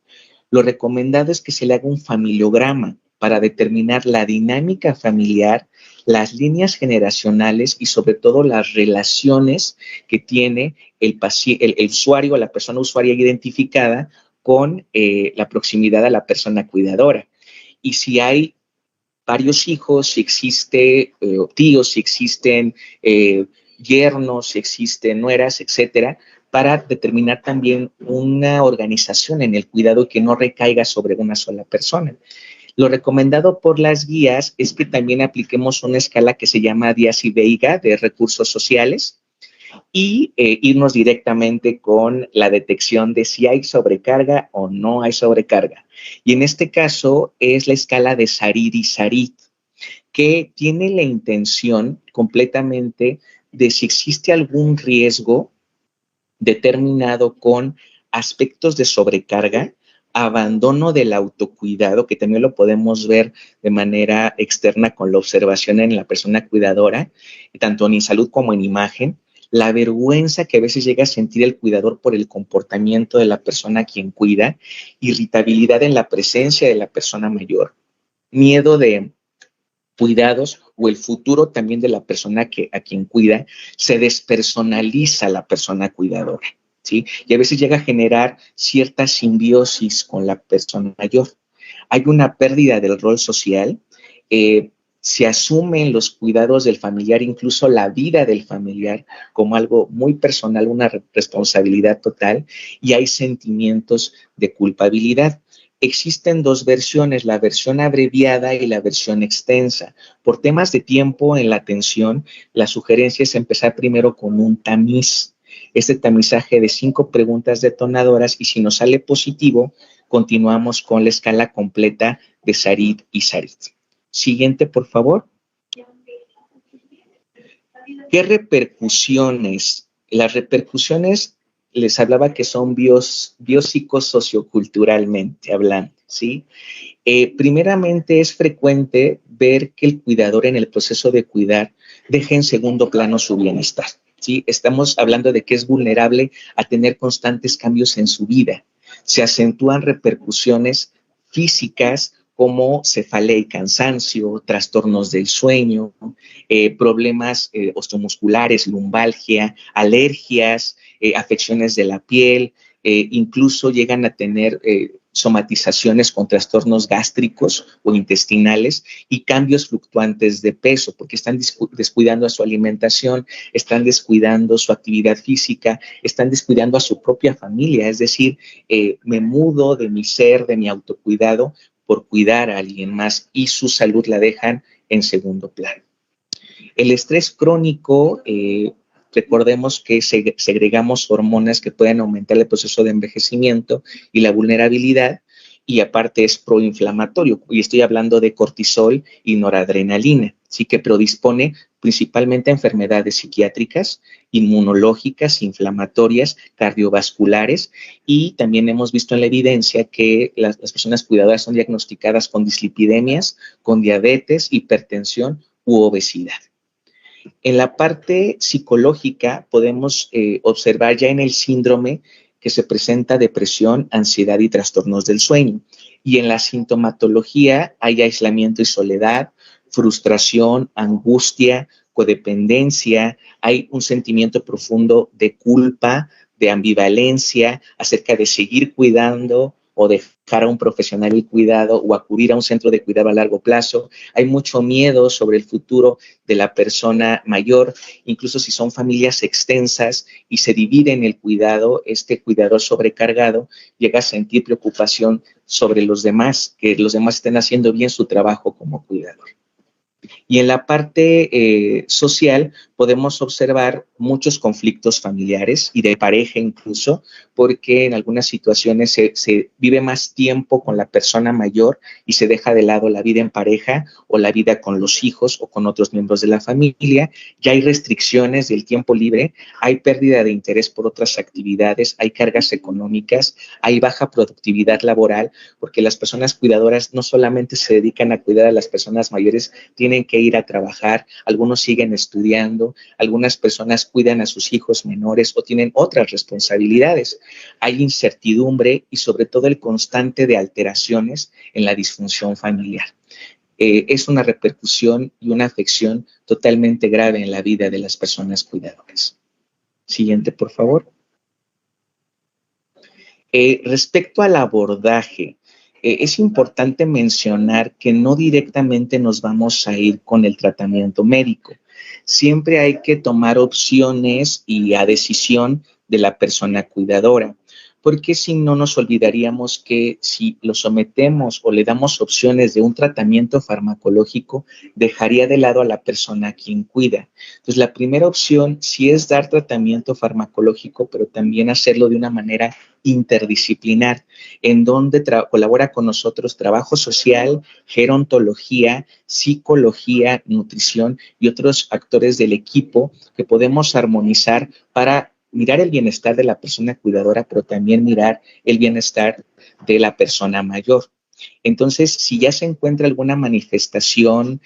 Lo recomendado es que se le haga un familiograma para determinar la dinámica familiar, las líneas generacionales y sobre todo las relaciones que tiene el usuario o la persona usuaria identificada con la proximidad a la persona cuidadora. Y si hay varios hijos, si existe tíos, si existen yernos, si existen nueras, etcétera, para determinar también una organización en el cuidado que no recaiga sobre una sola persona. Lo recomendado por las guías es que también apliquemos una escala que se llama Díaz y Veiga de recursos sociales y irnos directamente con la detección de si hay sobrecarga o no hay sobrecarga. Y en este caso es la escala de Sarid y Sarit, que tiene la intención completamente de si existe algún riesgo determinado con aspectos de sobrecarga, abandono del autocuidado, que también lo podemos ver de manera externa con la observación en la persona cuidadora, tanto en salud como en imagen, la vergüenza que a veces llega a sentir el cuidador por el comportamiento de la persona a quien cuida, irritabilidad en la presencia de la persona mayor, miedo de cuidados o el futuro también de la persona a quien cuida, se despersonaliza la persona cuidadora, ¿sí? Y a veces llega a generar cierta simbiosis con la persona mayor. Hay una pérdida del rol social, se asumen los cuidados del familiar, incluso la vida del familiar, como algo muy personal, una responsabilidad total, y hay sentimientos de culpabilidad. Existen 2 versiones, la versión abreviada y la versión extensa. Por temas de tiempo en la atención, la sugerencia es empezar primero con un tamiz. Este tamizaje de 5 preguntas detonadoras, y si nos sale positivo, continuamos con la escala completa de Sarid y Sarit. Siguiente, por favor. ¿Qué repercusiones? Las repercusiones les hablaba que son biopsicosocioculturalmente hablando, ¿sí? Primeramente es frecuente ver que el cuidador en el proceso de cuidar deja en segundo plano su bienestar, ¿sí? Estamos hablando de que es vulnerable a tener constantes cambios en su vida. Se acentúan repercusiones físicas como cefalea y cansancio, trastornos del sueño, problemas osteomusculares, lumbalgia, alergias, afecciones de la piel, incluso llegan a tener somatizaciones con trastornos gástricos o intestinales y cambios fluctuantes de peso, porque están descuidando a su alimentación, están descuidando su actividad física, están descuidando a su propia familia, es decir, me mudo de mi ser, de mi autocuidado, por cuidar a alguien más y su salud la dejan en segundo plano. El estrés crónico, recordemos que segregamos hormonas que pueden aumentar el proceso de envejecimiento y la vulnerabilidad, y aparte es proinflamatorio, y estoy hablando de cortisol y noradrenalina, sí, que predispone principalmente a enfermedades psiquiátricas, inmunológicas, inflamatorias, cardiovasculares, y también hemos visto en la evidencia que las personas cuidadoras son diagnosticadas con dislipidemias, con diabetes, hipertensión u obesidad. En la parte psicológica podemos observar ya en el síndrome que se presenta depresión, ansiedad y trastornos del sueño. Y en la sintomatología hay aislamiento y soledad, frustración, angustia, codependencia, hay un sentimiento profundo de culpa, de ambivalencia acerca de seguir cuidando o dejar a un profesional el cuidado o acudir a un centro de cuidado a largo plazo. Hay mucho miedo sobre el futuro de la persona mayor, incluso si son familias extensas y se dividen el cuidado, este cuidador sobrecargado llega a sentir preocupación sobre los demás, que los demás estén haciendo bien su trabajo como cuidador. Y en la parte social podemos observar muchos conflictos familiares y de pareja incluso, porque en algunas situaciones se vive más tiempo con la persona mayor y se deja de lado la vida en pareja o la vida con los hijos o con otros miembros de la familia. Ya hay restricciones del tiempo libre, hay pérdida de interés por otras actividades, hay cargas económicas, hay baja productividad laboral, porque las personas cuidadoras no solamente se dedican a cuidar a las personas mayores, tienen que ir a trabajar, algunos siguen estudiando, algunas personas cuidan a sus hijos menores o tienen otras responsabilidades. Hay incertidumbre y sobre todo el constante de alteraciones en la disfunción familiar. Es una repercusión y una afección totalmente grave en la vida de las personas cuidadoras. Siguiente, por favor. Respecto al abordaje, es importante mencionar que no directamente nos vamos a ir con el tratamiento médico. Siempre hay que tomar opciones y a decisión de la persona cuidadora, porque si no nos olvidaríamos que si lo sometemos o le damos opciones de un tratamiento farmacológico, dejaría de lado a la persona a quien cuida. Entonces, la primera opción sí es dar tratamiento farmacológico, pero también hacerlo de una manera interdisciplinar, en donde colabora con nosotros trabajo social, gerontología, psicología, nutrición y otros actores del equipo que podemos armonizar para mirar el bienestar de la persona cuidadora, pero también mirar el bienestar de la persona mayor. Entonces, si ya se encuentra alguna manifestación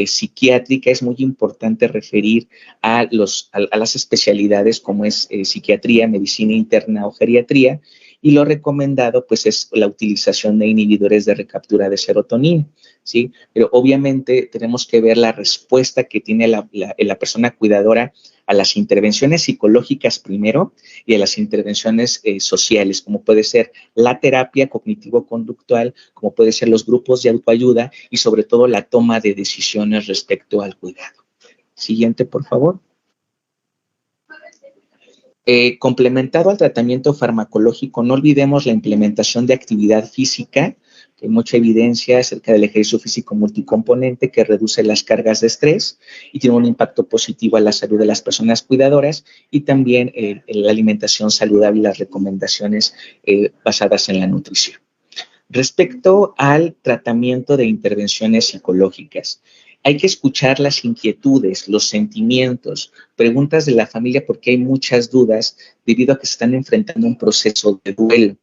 psiquiátrica, es muy importante referir a las especialidades como es psiquiatría, medicina interna o geriatría, y lo recomendado pues es la utilización de inhibidores de recaptura de serotonina, ¿sí? Pero obviamente tenemos que ver la respuesta que tiene la persona cuidadora a las intervenciones psicológicas primero y a las intervenciones sociales, como puede ser la terapia cognitivo-conductual, como puede ser los grupos de autoayuda y sobre todo la toma de decisiones respecto al cuidado. Siguiente, por favor. Complementado al tratamiento farmacológico, no olvidemos la implementación de actividad física, que hay mucha evidencia acerca del ejercicio físico multicomponente que reduce las cargas de estrés y tiene un impacto positivo a la salud de las personas cuidadoras, y también la alimentación saludable y las recomendaciones basadas en la nutrición. Respecto al tratamiento de intervenciones psicológicas, hay que escuchar las inquietudes, los sentimientos, preguntas de la familia, porque hay muchas dudas debido a que se están enfrentando a un proceso de duelo.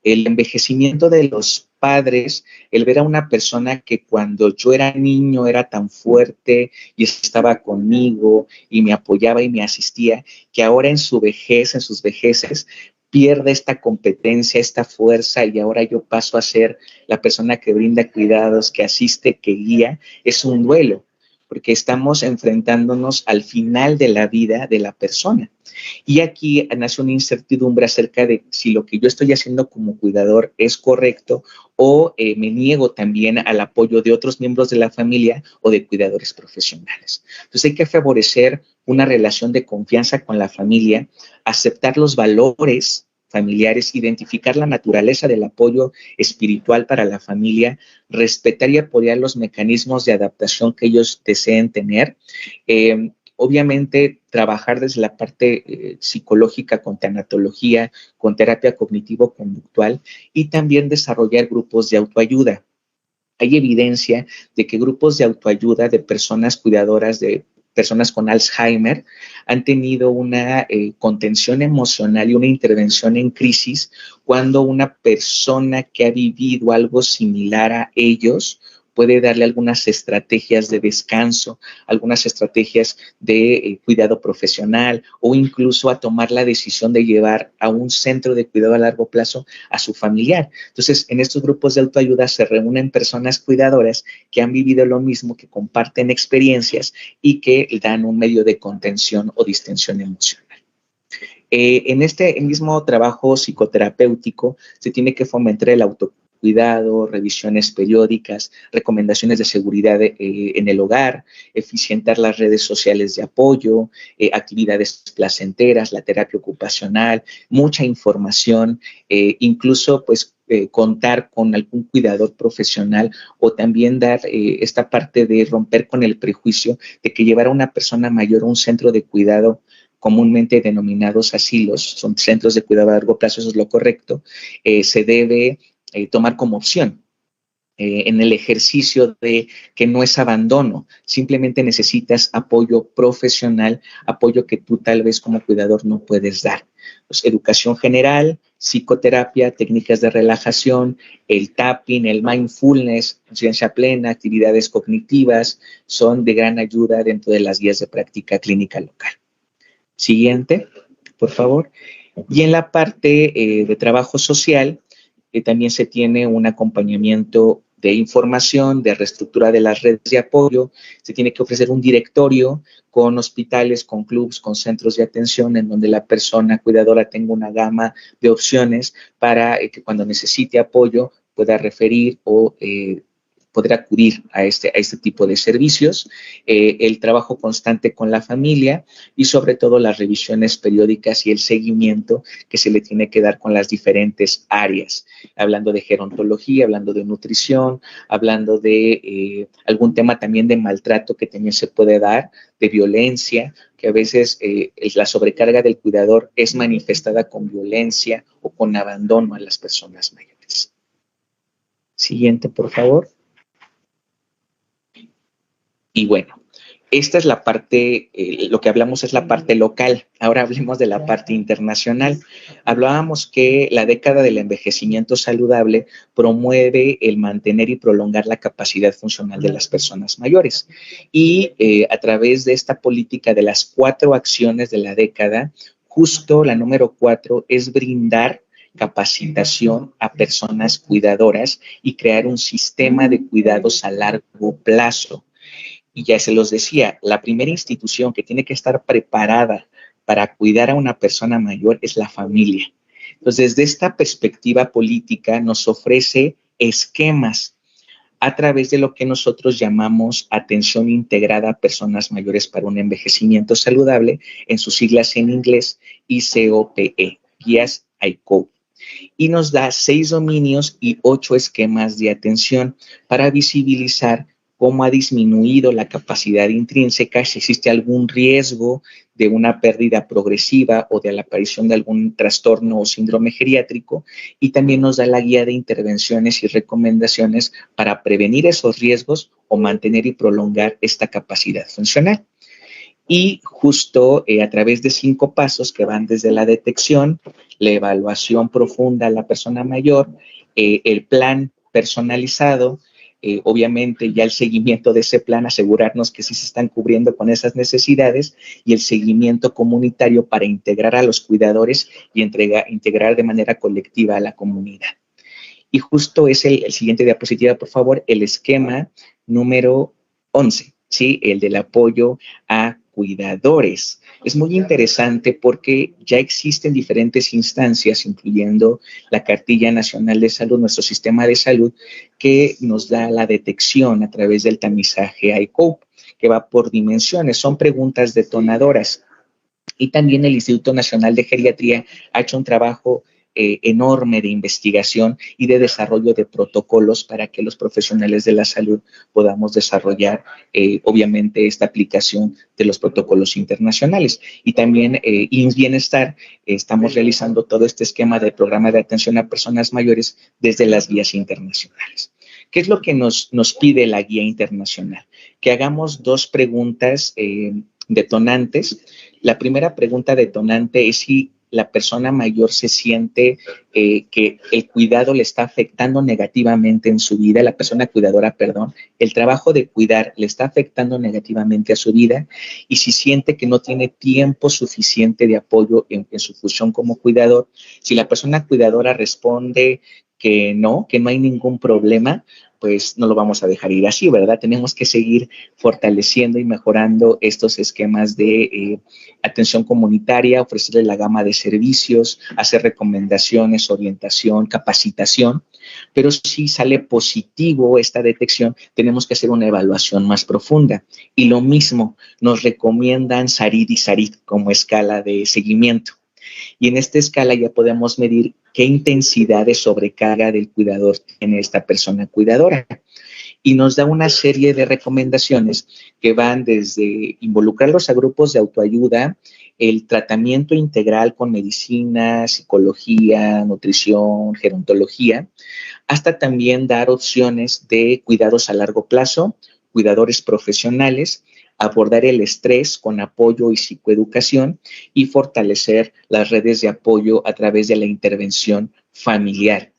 El envejecimiento de los padres, el ver a una persona que cuando yo era niño era tan fuerte y estaba conmigo y me apoyaba y me asistía, que ahora en su vejez, en sus vejeces, pierde esta competencia, esta fuerza, y ahora yo paso a ser la persona que brinda cuidados, que asiste, que guía, es un duelo. porque estamos enfrentándonos al final de la vida de la persona. Y aquí nace una incertidumbre acerca de si lo que yo estoy haciendo como cuidador es correcto o me niego también al apoyo de otros miembros de la familia o de cuidadores profesionales. Entonces hay que favorecer una relación de confianza con la familia, aceptar los valores familiares, identificar la naturaleza del apoyo espiritual para la familia, respetar y apoyar los mecanismos de adaptación que ellos deseen tener. Obviamente, trabajar desde la parte psicológica con tanatología, con terapia cognitivo-conductual y también desarrollar grupos de autoayuda. Hay evidencia de que grupos de autoayuda de personas cuidadoras de personas con Alzheimer han tenido una contención emocional y una intervención en crisis cuando una persona que ha vivido algo similar a ellos puede darle algunas estrategias de descanso, algunas estrategias de cuidado profesional o incluso a tomar la decisión de llevar a un centro de cuidado a largo plazo a su familiar. Entonces, en estos grupos de autoayuda se reúnen personas cuidadoras que han vivido lo mismo, que comparten experiencias y que dan un medio de contención o distensión emocional. En este mismo trabajo psicoterapéutico se tiene que fomentar el autocuidado, revisiones periódicas, recomendaciones de seguridad en el hogar, eficientar las redes sociales de apoyo, actividades placenteras, la terapia ocupacional, mucha información, incluso pues contar con algún cuidador profesional o también dar esta parte de romper con el prejuicio de que llevar a una persona mayor a un centro de cuidado comúnmente denominados asilos, son centros de cuidado a largo plazo, eso es lo correcto, se debe tomar como opción en el ejercicio de que no es abandono, simplemente necesitas apoyo profesional, apoyo que tú tal vez como cuidador no puedes dar. Pues, educación general, psicoterapia, técnicas de relajación, el tapping, el mindfulness, conciencia plena, actividades cognitivas, son de gran ayuda dentro de las guías de práctica clínica local. Siguiente, por favor. Y en la parte de trabajo social, también se tiene un acompañamiento de información, de reestructura de las redes de apoyo, se tiene que ofrecer un directorio con hospitales, con clubs, con centros de atención en donde la persona cuidadora tenga una gama de opciones para que cuando necesite apoyo pueda referir o poder acudir a este tipo de servicios, el trabajo constante con la familia y sobre todo las revisiones periódicas y el seguimiento que se le tiene que dar con las diferentes áreas, hablando de gerontología, hablando de nutrición, hablando de algún tema también de maltrato que también se puede dar, de violencia, que a veces la sobrecarga del cuidador es manifestada con violencia o con abandono a las personas mayores. Siguiente, por favor. Y bueno, esta es la parte, lo que hablamos es la parte local. Ahora hablemos de la parte internacional. Hablábamos que la década del envejecimiento saludable promueve el mantener y prolongar la capacidad funcional de las personas mayores. Y a través de esta política de las 4 acciones de la década, justo la número 4 es brindar capacitación a personas cuidadoras y crear un sistema de cuidados a largo plazo. Y ya se los decía, la primera institución que tiene que estar preparada para cuidar a una persona mayor es la familia. Entonces, desde esta perspectiva política nos ofrece esquemas a través de lo que nosotros llamamos atención integrada a personas mayores para un envejecimiento saludable, en sus siglas en inglés, ICOPE, guías ICOPE. Y nos da 6 dominios y 8 esquemas de atención para visibilizar cómo ha disminuido la capacidad intrínseca, si existe algún riesgo de una pérdida progresiva o de la aparición de algún trastorno o síndrome geriátrico, y también nos da la guía de intervenciones y recomendaciones para prevenir esos riesgos o mantener y prolongar esta capacidad funcional. Y justo a través de 5 pasos que van desde la detección, la evaluación profunda a la persona mayor, el plan personalizado, obviamente ya el seguimiento de ese plan, asegurarnos que sí se están cubriendo con esas necesidades, y el seguimiento comunitario para integrar a los cuidadores y integrar de manera colectiva a la comunidad. Y justo es el siguiente diapositiva, por favor, el esquema número 11. ¿sí? El del apoyo a cuidadores. Es muy interesante porque ya existen diferentes instancias, incluyendo la Cartilla Nacional de Salud, nuestro sistema de salud, que nos da la detección a través del tamizaje ICOPE, que va por dimensiones. Son preguntas detonadoras. Y también el Instituto Nacional de Geriatría ha hecho un trabajo enorme de investigación y de desarrollo de protocolos para que los profesionales de la salud podamos desarrollar, obviamente, esta aplicación de los protocolos internacionales. Y también IMSS Bienestar, estamos realizando todo este esquema de programa de atención a personas mayores desde las guías internacionales. ¿Qué es lo que nos pide la guía internacional? Que hagamos dos preguntas detonantes. La primera pregunta detonante es si la persona mayor se siente que el cuidado le está afectando negativamente en su vida, la persona cuidadora, perdón, el trabajo de cuidar le está afectando negativamente a su vida, y si siente que no tiene tiempo suficiente de apoyo en su función como cuidador. Si la persona cuidadora responde que no hay ningún problema, pues no lo vamos a dejar ir así, ¿verdad? Tenemos que seguir fortaleciendo y mejorando estos esquemas de atención comunitaria, ofrecerle la gama de servicios, hacer recomendaciones, orientación, capacitación. Pero si sale positivo esta detección, tenemos que hacer una evaluación más profunda. Y lo mismo, nos recomiendan SARID y SARID como escala de seguimiento. Y en esta escala ya podemos medir qué intensidad de sobrecarga del cuidador tiene esta persona cuidadora. Y nos da una serie de recomendaciones que van desde involucrarlos a grupos de autoayuda, el tratamiento integral con medicina, psicología, nutrición, gerontología, hasta también dar opciones de cuidados a largo plazo, cuidadores profesionales, abordar el estrés con apoyo y psicoeducación y fortalecer las redes de apoyo a través de la intervención familiar.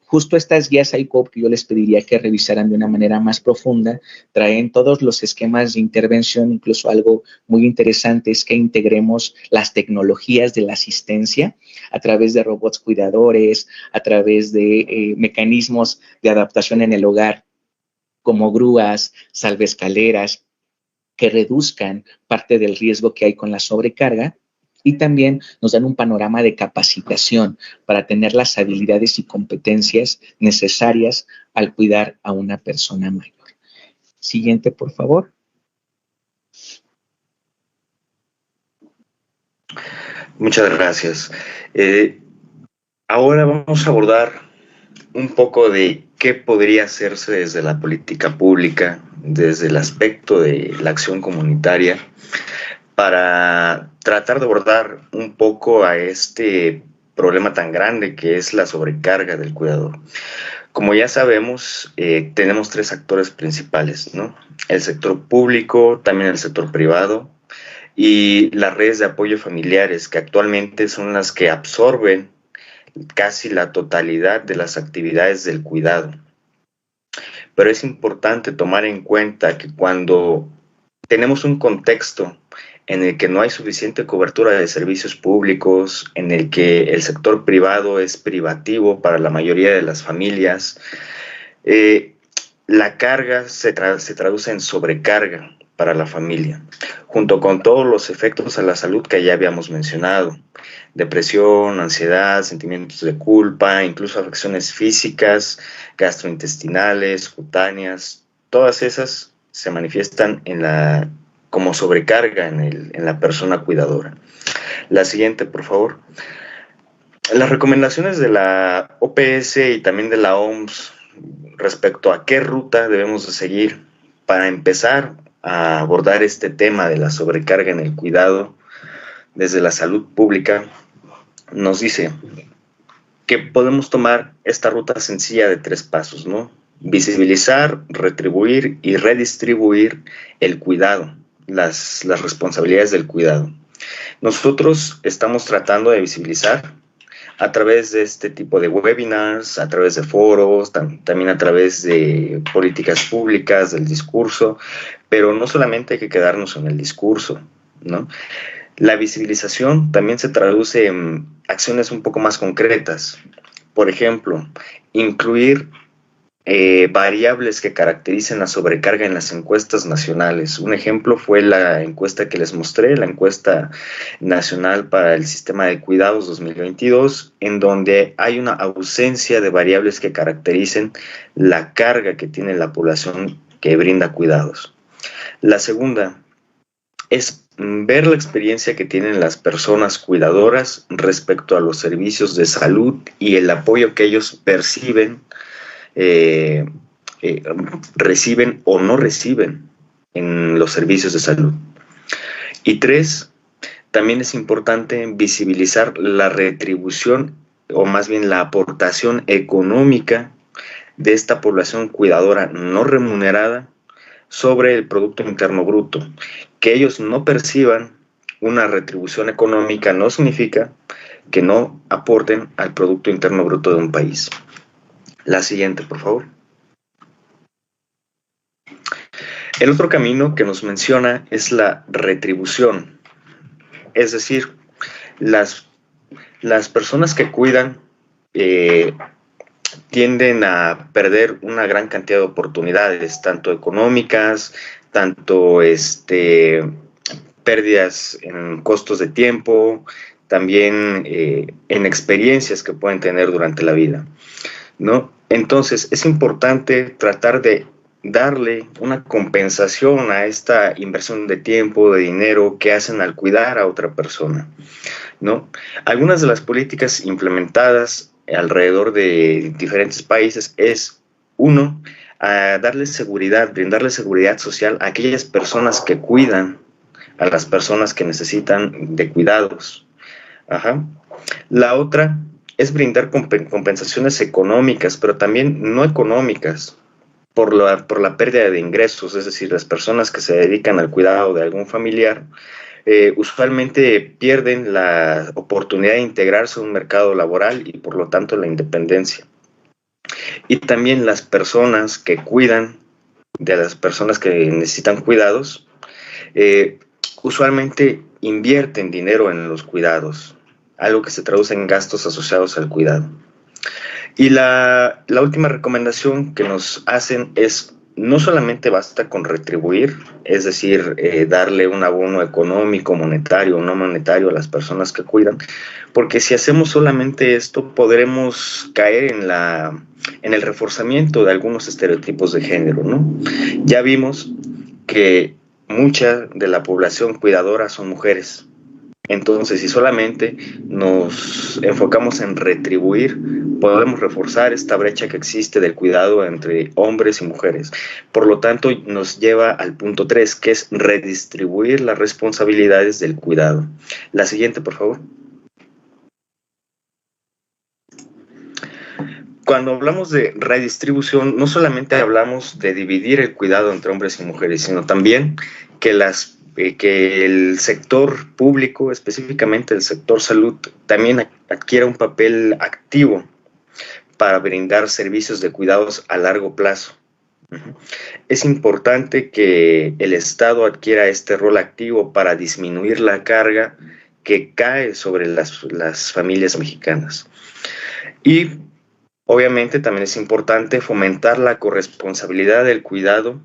Justo estas guías ICOPE que yo les pediría que revisaran de una manera más profunda, traen todos los esquemas de intervención. Incluso algo muy interesante es que integremos las tecnologías de la asistencia a través de robots cuidadores, a través de mecanismos de adaptación en el hogar, como grúas, salvaescaleras, que reduzcan parte del riesgo que hay con la sobrecarga. Y también nos dan un panorama de capacitación para tener las habilidades y competencias necesarias al cuidar a una persona mayor. Siguiente, por favor. Muchas gracias. Ahora vamos a abordar un poco de qué podría hacerse desde la política pública, desde el aspecto de la acción comunitaria, para tratar de abordar un poco a este problema tan grande que es la sobrecarga del cuidador. Como ya sabemos, tenemos tres actores principales, ¿no? El sector público, también el sector privado y las redes de apoyo familiares, que actualmente son las que absorben casi la totalidad de las actividades del cuidado. Pero es importante tomar en cuenta que cuando tenemos un contexto en el que no hay suficiente cobertura de servicios públicos, en el que el sector privado es privativo para la mayoría de las familias, la carga se traduce en sobrecarga para la familia, junto con todos los efectos a la salud que ya habíamos mencionado: depresión, ansiedad, sentimientos de culpa, incluso afecciones físicas, gastrointestinales, cutáneas. Todas esas se manifiestan como sobrecarga en la persona cuidadora. La siguiente, por favor. Las recomendaciones de la OPS y también de la OMS respecto a qué ruta debemos de seguir para empezar a abordar este tema de la sobrecarga en el cuidado desde la salud pública, nos dice que podemos tomar esta ruta sencilla de 3 pasos, ¿no? Visibilizar, retribuir y redistribuir el cuidado, las responsabilidades del cuidado. Nosotros estamos tratando de visibilizar a través de este tipo de webinars, a través de foros, también a través de políticas públicas, del discurso, pero no solamente hay que quedarnos en el discurso, ¿no? La visibilización también se traduce en acciones un poco más concretas. Por ejemplo, incluir variables que caracterizan la sobrecarga en las encuestas nacionales. Un ejemplo fue la encuesta que les mostré, la encuesta nacional para el sistema de cuidados 2022, en donde hay una ausencia de variables que caractericen la carga que tiene la población que brinda cuidados. La segunda es ver la experiencia que tienen las personas cuidadoras respecto a los servicios de salud y el apoyo que ellos perciben, reciben o no reciben en los servicios de salud. Y tres, también es importante visibilizar la retribución o más bien la aportación económica de esta población cuidadora no remunerada sobre el Producto Interno Bruto. Que ellos no perciban una retribución económica no significa que no aporten al Producto Interno Bruto de un país. La siguiente, por favor. El otro camino que nos menciona es la retribución. Es decir, las personas que cuidan tienden a perder una gran cantidad de oportunidades, tanto económicas, tanto pérdidas en costos de tiempo, también en experiencias que pueden tener durante la vida, ¿no? Entonces, es importante tratar de darle una compensación a esta inversión de tiempo, de dinero que hacen al cuidar a otra persona, ¿no? Algunas de las políticas implementadas alrededor de diferentes países es, uno, darles seguridad, brindarles seguridad social a aquellas personas que cuidan a las personas que necesitan de cuidados. Ajá. La otra es brindar compensaciones económicas, pero también no económicas, por la pérdida de ingresos, es decir, las personas que se dedican al cuidado de algún familiar usualmente pierden la oportunidad de integrarse a un mercado laboral y por lo tanto la independencia. Y también las personas que cuidan de las personas que necesitan cuidados, usualmente invierten dinero en los cuidados, algo que se traduce en gastos asociados al cuidado. Y la última recomendación que nos hacen es, no solamente basta con retribuir, es decir, darle un abono económico, monetario o no monetario a las personas que cuidan, porque si hacemos solamente esto, podremos caer en el reforzamiento de algunos estereotipos de género, ¿no? Ya vimos que mucha de la población cuidadora son mujeres. Entonces, si solamente nos enfocamos en retribuir, podemos reforzar esta brecha que existe del cuidado entre hombres y mujeres. Por lo tanto, nos lleva al punto 3, que es redistribuir las responsabilidades del cuidado. La siguiente, por favor. Cuando hablamos de redistribución, no solamente hablamos de dividir el cuidado entre hombres y mujeres, sino también que el sector público, específicamente el sector salud, también adquiera un papel activo para brindar servicios de cuidados a largo plazo. Es importante que el Estado adquiera este rol activo para disminuir la carga que cae sobre las familias mexicanas. Y obviamente también es importante fomentar la corresponsabilidad del cuidado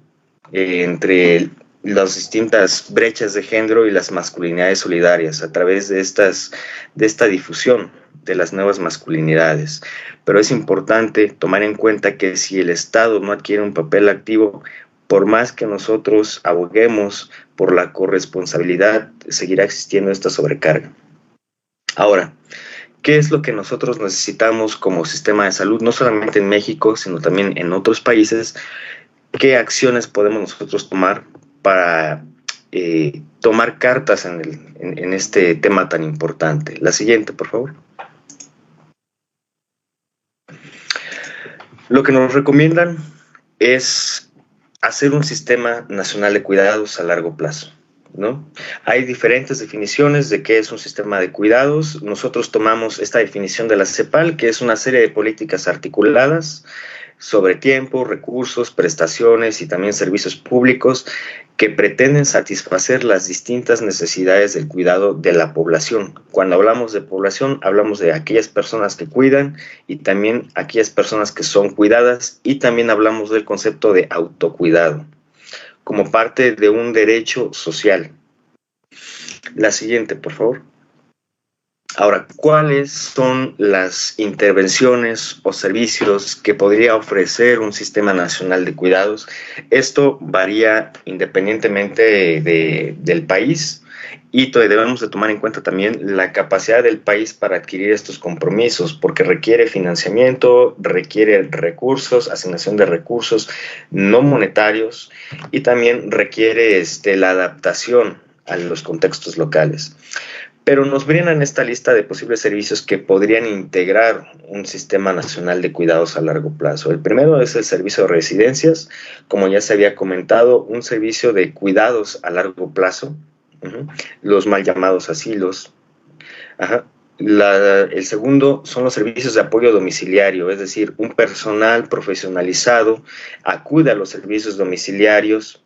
entre las distintas brechas de género y las masculinidades solidarias a través de esta difusión de las nuevas masculinidades. Pero es importante tomar en cuenta que si el Estado no adquiere un papel activo, por más que nosotros aboguemos por la corresponsabilidad, seguirá existiendo esta sobrecarga. Ahora, ¿qué es lo que nosotros necesitamos como sistema de salud, no solamente en México, sino también en otros países? ¿Qué acciones podemos nosotros tomar para tomar cartas en este tema tan importante? La siguiente, por favor. Lo que nos recomiendan es hacer un sistema nacional de cuidados a largo plazo, ¿no? Hay diferentes definiciones de qué es un sistema de cuidados. Nosotros tomamos esta definición de la CEPAL, que es una serie de políticas articuladas sobre tiempo, recursos, prestaciones y también servicios públicos que pretenden satisfacer las distintas necesidades del cuidado de la población. Cuando hablamos de población, hablamos de aquellas personas que cuidan y también aquellas personas que son cuidadas, y también hablamos del concepto de autocuidado como parte de un derecho social. La siguiente, por favor. Ahora, ¿cuáles son las intervenciones o servicios que podría ofrecer un sistema nacional de cuidados? Esto varía independientemente del país, y debemos de tomar en cuenta también la capacidad del país para adquirir estos compromisos, porque requiere financiamiento, requiere recursos, asignación de recursos no monetarios, y también requiere la adaptación a los contextos locales. Pero nos brindan esta lista de posibles servicios que podrían integrar un sistema nacional de cuidados a largo plazo. El primero es el servicio de residencias, como ya se había comentado, un servicio de cuidados a largo plazo, los mal llamados asilos. El segundo son los servicios de apoyo domiciliario, es decir, un personal profesionalizado acude a los servicios domiciliarios,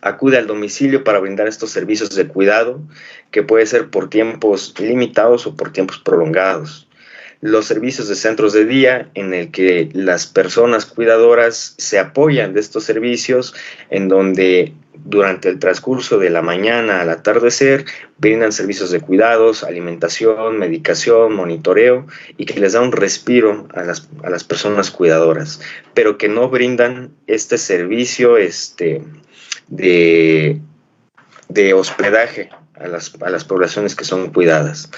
acude al domicilio para brindar estos servicios de cuidado, que puede ser por tiempos limitados o por tiempos prolongados. Los servicios de centros de día, en el que las personas cuidadoras se apoyan de estos servicios, en donde durante el transcurso de la mañana al atardecer brindan servicios de cuidados, alimentación, medicación, monitoreo, y que les da un respiro a las personas cuidadoras, pero que no brindan este servicio de hospedaje a las poblaciones que son cuidadas.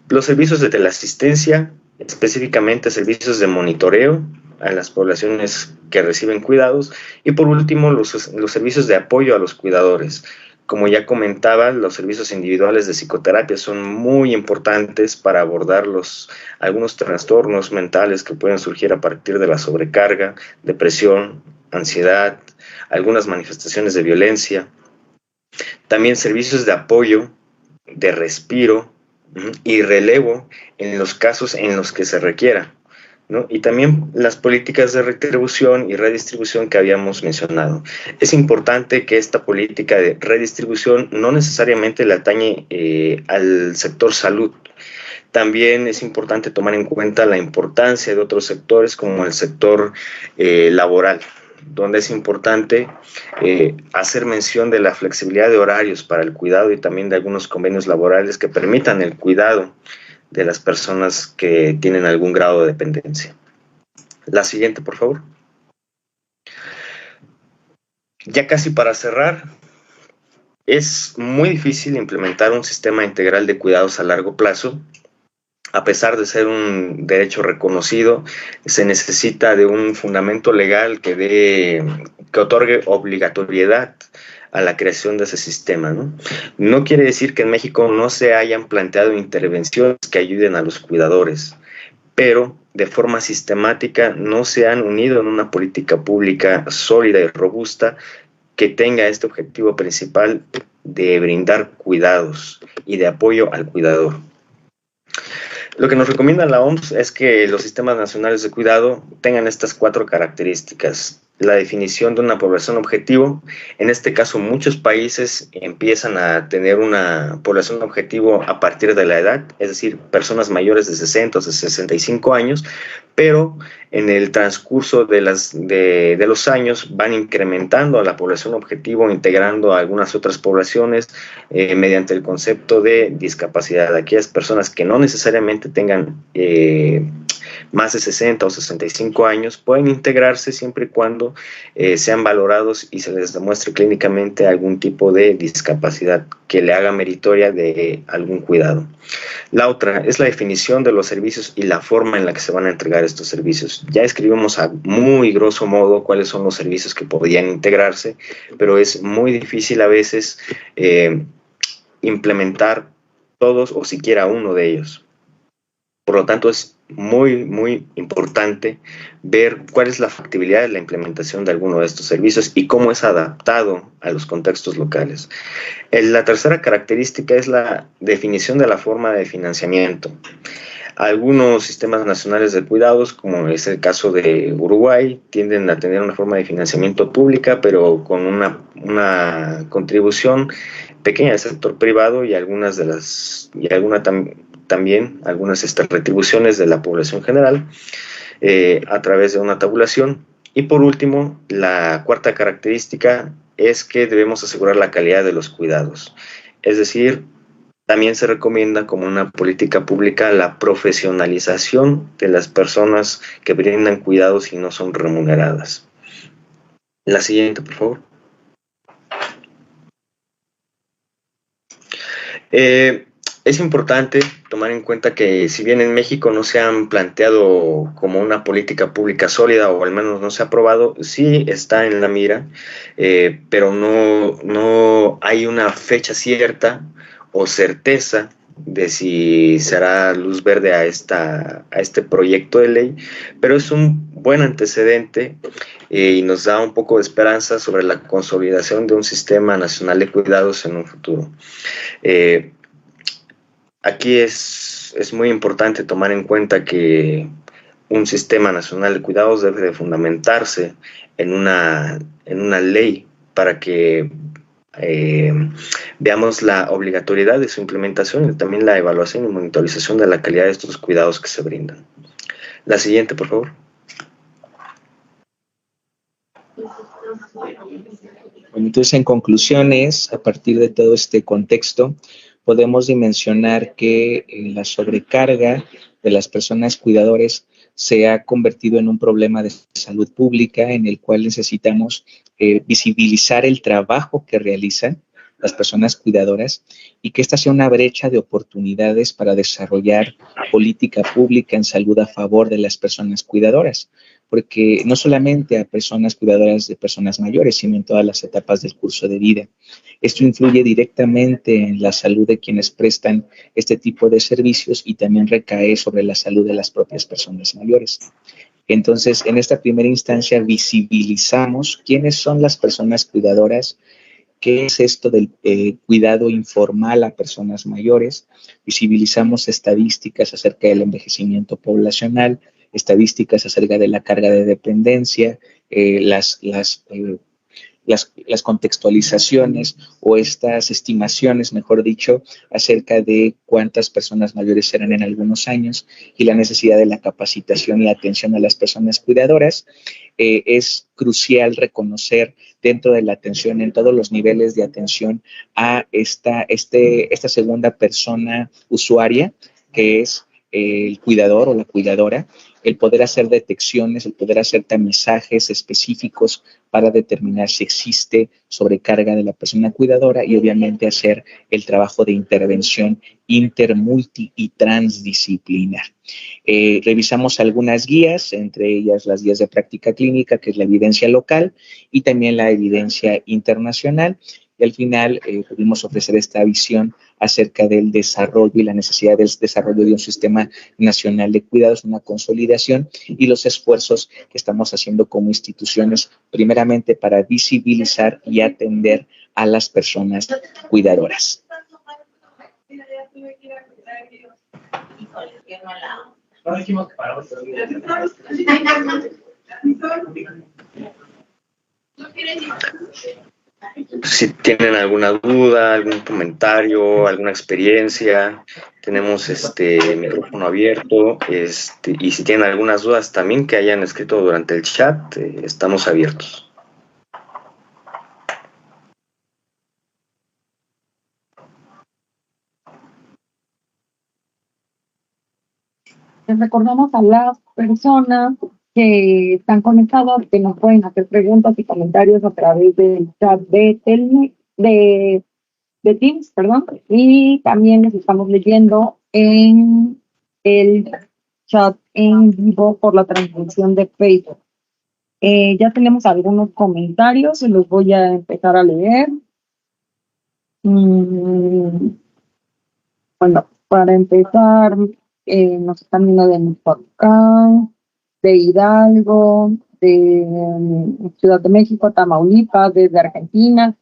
Los servicios de teleasistencia, específicamente servicios de monitoreo a las poblaciones que reciben cuidados, y por último los servicios de apoyo a los cuidadores. Como ya comentaba, los servicios individuales de psicoterapia son muy importantes para abordar algunos trastornos mentales que pueden surgir a partir de la sobrecarga, depresión, ansiedad, algunas manifestaciones de violencia. También servicios de apoyo, de respiro y relevo en los casos en los que se requiera, ¿no? Y también las políticas de retribución y redistribución que habíamos mencionado. Es importante que esta política de redistribución no necesariamente le atañe al sector salud. También es importante tomar en cuenta la importancia de otros sectores como el sector laboral, donde es importante hacer mención de la flexibilidad de horarios para el cuidado y también de algunos convenios laborales que permitan el cuidado de las personas que tienen algún grado de dependencia. La siguiente, por favor. Ya casi para cerrar, es muy difícil implementar un sistema integral de cuidados a largo plazo. A pesar de ser un derecho reconocido, se necesita de un fundamento legal que otorgue obligatoriedad a la creación de ese sistema, ¿no? No quiere decir que en México no se hayan planteado intervenciones que ayuden a los cuidadores, pero de forma sistemática no se han unido en una política pública sólida y robusta que tenga este objetivo principal de brindar cuidados y de apoyo al cuidador. Lo que nos recomienda la OMS es que los sistemas nacionales de cuidado tengan estas 4 características. La definición de una población objetivo. En este caso, muchos países empiezan a tener una población objetivo a partir de la edad, es decir, personas mayores de 60 o de 65 años, pero en el transcurso de los años van incrementando a la población objetivo, integrando a algunas otras poblaciones mediante el concepto de discapacidad. Aquellas personas que no necesariamente tengan más de 60 o 65 años pueden integrarse siempre y cuando sean valorados y se les demuestre clínicamente algún tipo de discapacidad que le haga meritoria de algún cuidado. La otra es la definición de los servicios y la forma en la que se van a entregar estos servicios. Ya escribimos a muy grosso modo cuáles son los servicios que podrían integrarse, pero es muy difícil a veces implementar todos o siquiera uno de ellos. Por lo tanto, es muy, muy importante ver cuál es la factibilidad de la implementación de alguno de estos servicios y cómo es adaptado a los contextos locales. La tercera característica es la definición de la forma de financiamiento. Algunos sistemas nacionales de cuidados, como es el caso de Uruguay, tienden a tener una forma de financiamiento pública, pero con una contribución pequeña del sector privado y también algunas retribuciones de la población general a través de una tabulación. Y por último, la cuarta característica es que debemos asegurar la calidad de los cuidados. Es decir, también se recomienda como una política pública la profesionalización de las personas que brindan cuidados y no son remuneradas. La siguiente, por favor. Es importante tomar en cuenta que si bien en México no se han planteado como una política pública sólida, o al menos no se ha aprobado, sí está en la mira, pero no hay una fecha cierta o certeza de si será luz verde a este proyecto de ley, pero es un buen antecedente y nos da un poco de esperanza sobre la consolidación de un sistema nacional de cuidados en un futuro. Aquí es muy importante tomar en cuenta que un sistema nacional de cuidados debe de fundamentarse en una ley para que veamos la obligatoriedad de su implementación y también la evaluación y monitorización de la calidad de estos cuidados que se brindan. La siguiente, por favor. Bueno, entonces, en conclusiones, a partir de todo este contexto, podemos dimensionar que la sobrecarga de las personas cuidadores se ha convertido en un problema de salud pública en el cual necesitamos visibilizar el trabajo que realizan las personas cuidadoras y que esta sea una brecha de oportunidades para desarrollar política pública en salud a favor de las personas cuidadoras, porque no solamente a personas cuidadoras de personas mayores, sino en todas las etapas del curso de vida. Esto influye directamente en la salud de quienes prestan este tipo de servicios y también recae sobre la salud de las propias personas mayores. Entonces, en esta primera instancia visibilizamos quiénes son las personas cuidadoras, qué es esto del cuidado informal a personas mayores, visibilizamos estadísticas acerca del envejecimiento poblacional, estadísticas acerca de la carga de dependencia, las contextualizaciones o estas estimaciones, mejor dicho, acerca de cuántas personas mayores serán en algunos años y la necesidad de la capacitación y atención a las personas cuidadoras. Es crucial reconocer dentro de la atención, en todos los niveles de atención, a esta segunda persona usuaria, que es el cuidador o la cuidadora, el poder hacer detecciones, el poder hacer tamizajes específicos para determinar si existe sobrecarga de la persona cuidadora y obviamente hacer el trabajo de intervención inter, multi y transdisciplinar. Revisamos algunas guías, entre ellas las guías de práctica clínica, que es la evidencia local, y también la evidencia internacional. Y al final pudimos ofrecer esta visión acerca del desarrollo y la necesidad del desarrollo de un sistema nacional de cuidados, una consolidación y los esfuerzos que estamos haciendo como instituciones, primeramente para visibilizar y atender a las personas cuidadoras. Si tienen alguna duda, algún comentario, alguna experiencia, tenemos micrófono abierto, y si tienen algunas dudas también que hayan escrito durante el chat, estamos abiertos. Les recordamos a las personas que están conectados que nos pueden hacer preguntas y comentarios a través del chat de Teams, perdón, y también les estamos leyendo en el chat en vivo por la transmisión de Facebook. Ya tenemos algunos comentarios y los voy a empezar a leer. Bueno, para empezar, nos están viendo de Michoacán, de Hidalgo, de Ciudad de México, Tamaulipas, desde Argentina.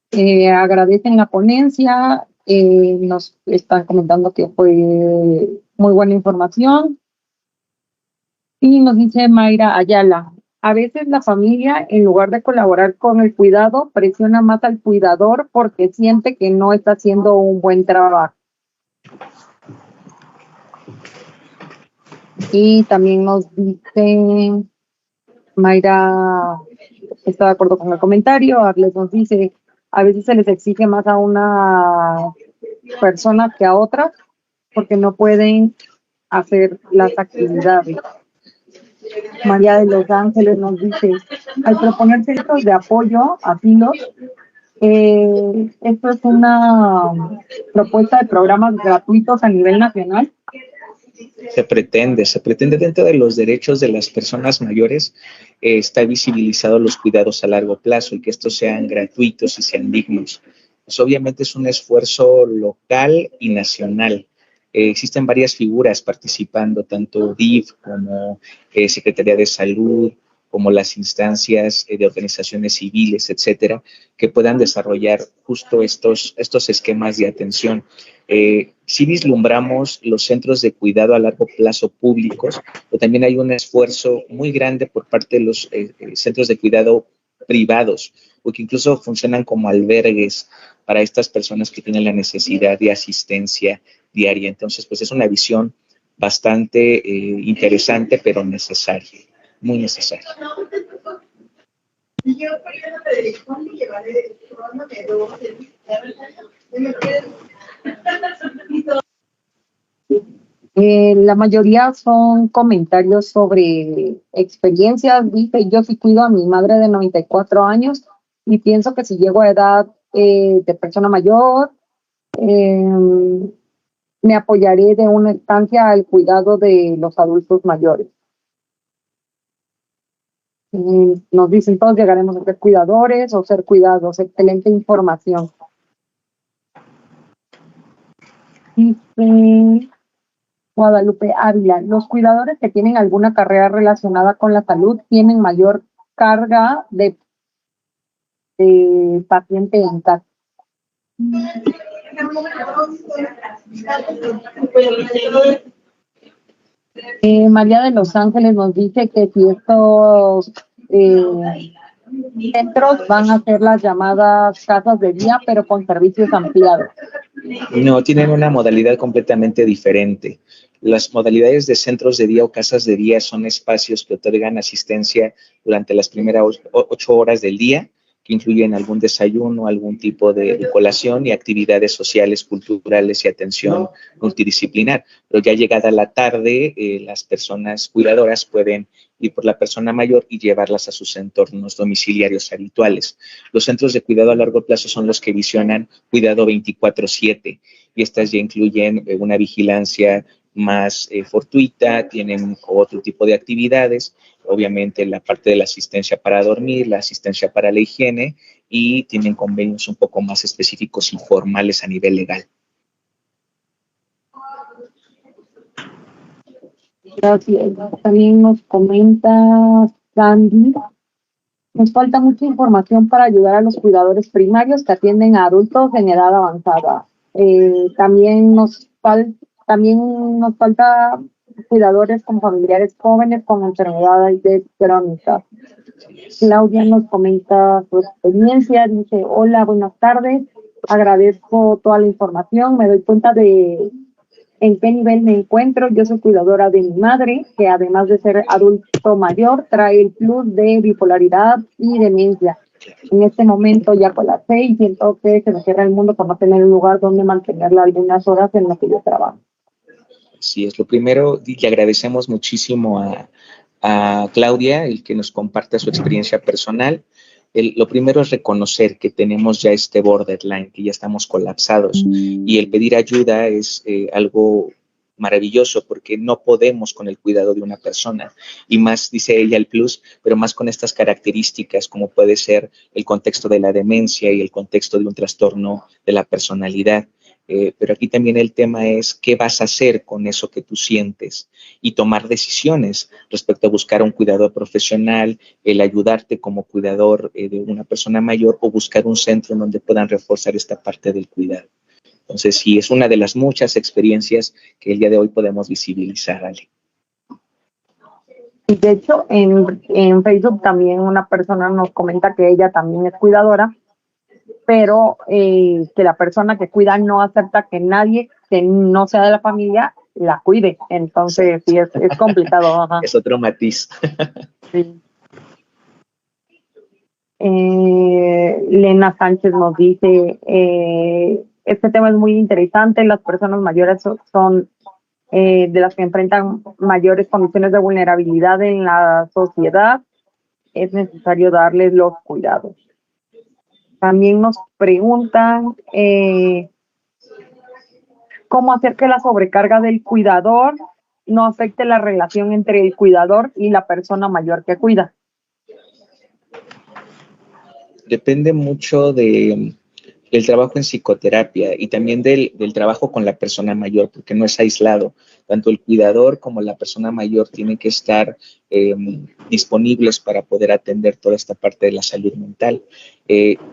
Agradecen la ponencia, nos están comentando que fue Muy buena información. Y nos dice Mayra Ayala, a veces la familia, en lugar de colaborar con el cuidado, presiona más al cuidador porque siente que no está haciendo un buen trabajo. Y también nos dice Mayra, está de acuerdo con el comentario, Arles nos dice, a veces se les exige más a una persona que a otra porque no pueden hacer las actividades. María de los Ángeles nos dice, al proponer centros de apoyo a filos, esto es una propuesta de programas gratuitos a nivel nacional. Se pretende dentro de los derechos de las personas mayores, está visibilizado los cuidados a largo plazo y que estos sean gratuitos y sean dignos. Pues obviamente es un esfuerzo local y nacional. Existen varias figuras participando, tanto DIF como Secretaría de Salud, como las instancias de organizaciones civiles, etcétera, que puedan desarrollar justo estos esquemas de atención. Sí vislumbramos los centros de cuidado a largo plazo públicos, pero también hay un esfuerzo muy grande por parte de los centros de cuidado privados, porque incluso funcionan como albergues para estas personas que tienen la necesidad de asistencia diaria. Entonces, pues es una visión bastante interesante, pero necesaria, muy necesaria. La mayoría son comentarios sobre experiencias. Dice, yo sí cuido a mi madre de 94 años y pienso que si llego a edad de persona mayor, me apoyaré de una estancia al cuidado de los adultos mayores. Nos dicen, todos llegaremos a ser cuidadores o ser cuidados. Excelente información. Dice Guadalupe Ávila, los cuidadores que tienen alguna carrera relacionada con la salud tienen mayor carga de paciente en casa. María de los Ángeles nos dice que si estos centros van a ser las llamadas casas de día, pero con servicios ampliados. No, tienen una modalidad completamente diferente. Las modalidades de centros de día o casas de día son espacios que otorgan asistencia durante las primeras 8 horas del día, que incluyen algún desayuno, algún tipo de colación y actividades sociales, culturales y atención multidisciplinar. Pero ya llegada la tarde, las personas cuidadoras pueden ir por la persona mayor y llevarlas a sus entornos domiciliarios habituales. Los centros de cuidado a largo plazo son los que visionan cuidado 24/7 y estas ya incluyen una vigilancia más fortuita, tienen otro tipo de actividades, obviamente la parte de la asistencia para dormir, la asistencia para la higiene y tienen convenios un poco más específicos y formales a nivel legal. Gracias. También nos comenta Sandy, nos falta mucha información para ayudar a los cuidadores primarios que atienden a adultos en edad avanzada. También nos falta cuidadores con familiares jóvenes con enfermedades crónicas. Claudia nos comenta su experiencia, dice, hola, buenas tardes, agradezco toda la información, me doy cuenta de en qué nivel me encuentro. Yo soy cuidadora de mi madre, que además de ser adulto mayor, trae el plus de bipolaridad y demencia. En este momento ya colapsé y siento que se me cierra el mundo por no tener un lugar donde mantenerla algunas horas en las que yo trabajo. Sí, es lo primero, le agradecemos muchísimo a Claudia el que nos comparta su experiencia personal. Lo primero es reconocer que tenemos ya este borderline, que ya estamos colapsados y el pedir ayuda es algo maravilloso porque no podemos con el cuidado de una persona y más, dice ella, el plus, pero más con estas características como puede ser el contexto de la demencia y el contexto de un trastorno de la personalidad. Pero aquí también el tema es qué vas a hacer con eso que tú sientes y tomar decisiones respecto a buscar un cuidador profesional, el ayudarte como cuidador de una persona mayor o buscar un centro en donde puedan reforzar esta parte del cuidado. Entonces, sí, es una de las muchas experiencias que el día de hoy podemos visibilizar, Ale. Y de hecho, en Facebook también una persona nos comenta que ella también es cuidadora, pero que la persona que cuida no acepta que nadie que no sea de la familia la cuide. Entonces, sí, es complicado. Ajá. Es otro matiz. Sí. Lena Sánchez nos dice, este tema es muy interesante, las personas mayores son de las que enfrentan mayores condiciones de vulnerabilidad en la sociedad, es necesario darles los cuidados. También nos preguntan cómo hacer que la sobrecarga del cuidador no afecte la relación entre el cuidador y la persona mayor que cuida. Depende mucho del trabajo en psicoterapia y también del trabajo con la persona mayor, porque no es aislado. Tanto el cuidador como la persona mayor tienen que estar disponibles para poder atender toda esta parte de la salud mental.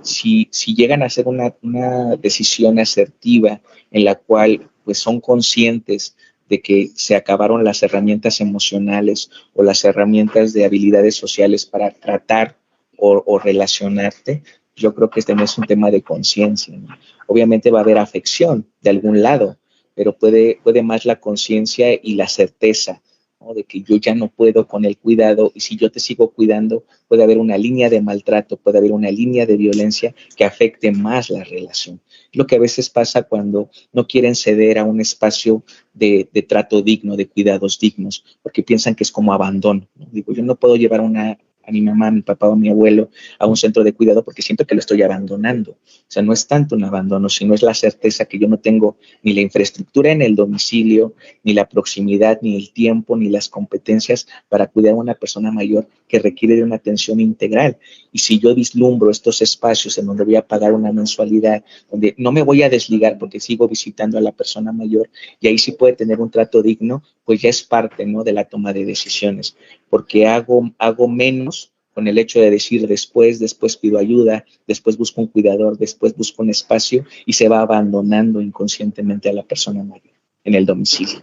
Si llegan a hacer una decisión asertiva en la cual pues son conscientes de que se acabaron las herramientas emocionales o las herramientas de habilidades sociales para tratar o relacionarte, yo creo que este no es un tema de conciencia, ¿no? Obviamente va a haber afección de algún lado, pero puede más la conciencia y la certeza, ¿no? De que yo ya no puedo con el cuidado y si yo te sigo cuidando puede haber una línea de maltrato, puede haber una línea de violencia que afecte más la relación. Lo que a veces pasa cuando no quieren ceder a un espacio de trato digno, de cuidados dignos, porque piensan que es como abandono, ¿no? Digo, yo no puedo llevar a mi mamá, a mi papá o a mi abuelo a un centro de cuidado porque siento que lo estoy abandonando. O sea, no es tanto un abandono, sino es la certeza que yo no tengo ni la infraestructura en el domicilio, ni la proximidad, ni el tiempo, ni las competencias para cuidar a una persona mayor que requiere de una atención integral. Y si yo vislumbro estos espacios en donde voy a pagar una mensualidad, donde no me voy a desligar porque sigo visitando a la persona mayor, y ahí sí puede tener un trato digno, pues ya es parte, ¿no?, de la toma de decisiones, porque hago menos con el hecho de decir después pido ayuda, después busco un cuidador, después busco un espacio y se va abandonando inconscientemente a la persona mayor en el domicilio.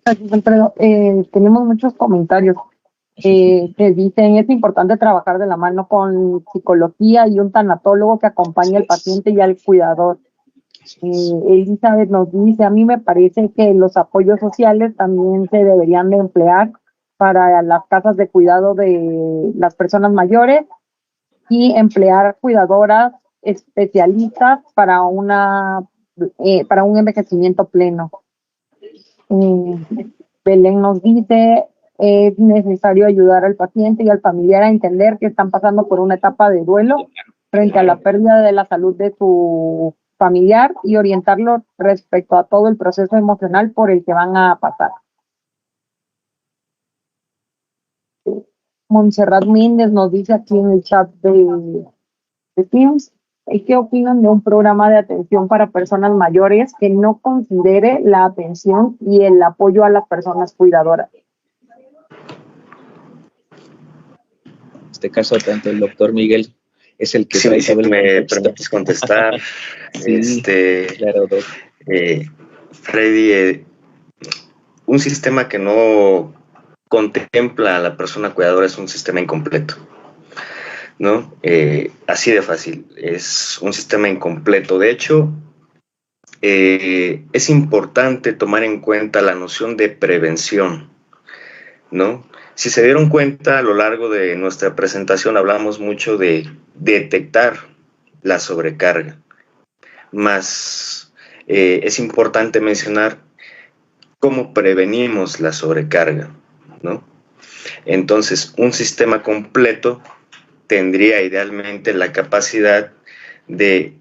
Gracias, Alfredo. Tenemos muchos comentarios que dicen es importante trabajar de la mano con psicología y un tanatólogo que acompañe al paciente y al cuidador. Elizabeth nos dice, a mí me parece que los apoyos sociales también se deberían de emplear para las casas de cuidado de las personas mayores y emplear cuidadoras especialistas para un envejecimiento pleno. Belén nos dice, es necesario ayudar al paciente y al familiar a entender que están pasando por una etapa de duelo frente a la pérdida de la salud de su familiar y orientarlo respecto a todo el proceso emocional por el que van a pasar. Montserrat Méndez nos dice aquí en el chat de Teams, ¿qué opinan de un programa de atención para personas mayores que no considere la atención y el apoyo a las personas cuidadoras? En este caso, tanto el doctor Miguel es el que sí, trae todo el me contexto. permites contestar. Sí, claro, doctor. Freddy, un sistema que no contempla a la persona cuidadora es un sistema incompleto, ¿no? Así de fácil, es un sistema incompleto. De hecho, es importante tomar en cuenta la noción de prevención, ¿no? Si se dieron cuenta, a lo largo de nuestra presentación hablamos mucho de detectar la sobrecarga, más es importante mencionar cómo prevenimos la sobrecarga, ¿no? Entonces, un sistema completo tendría idealmente la capacidad de,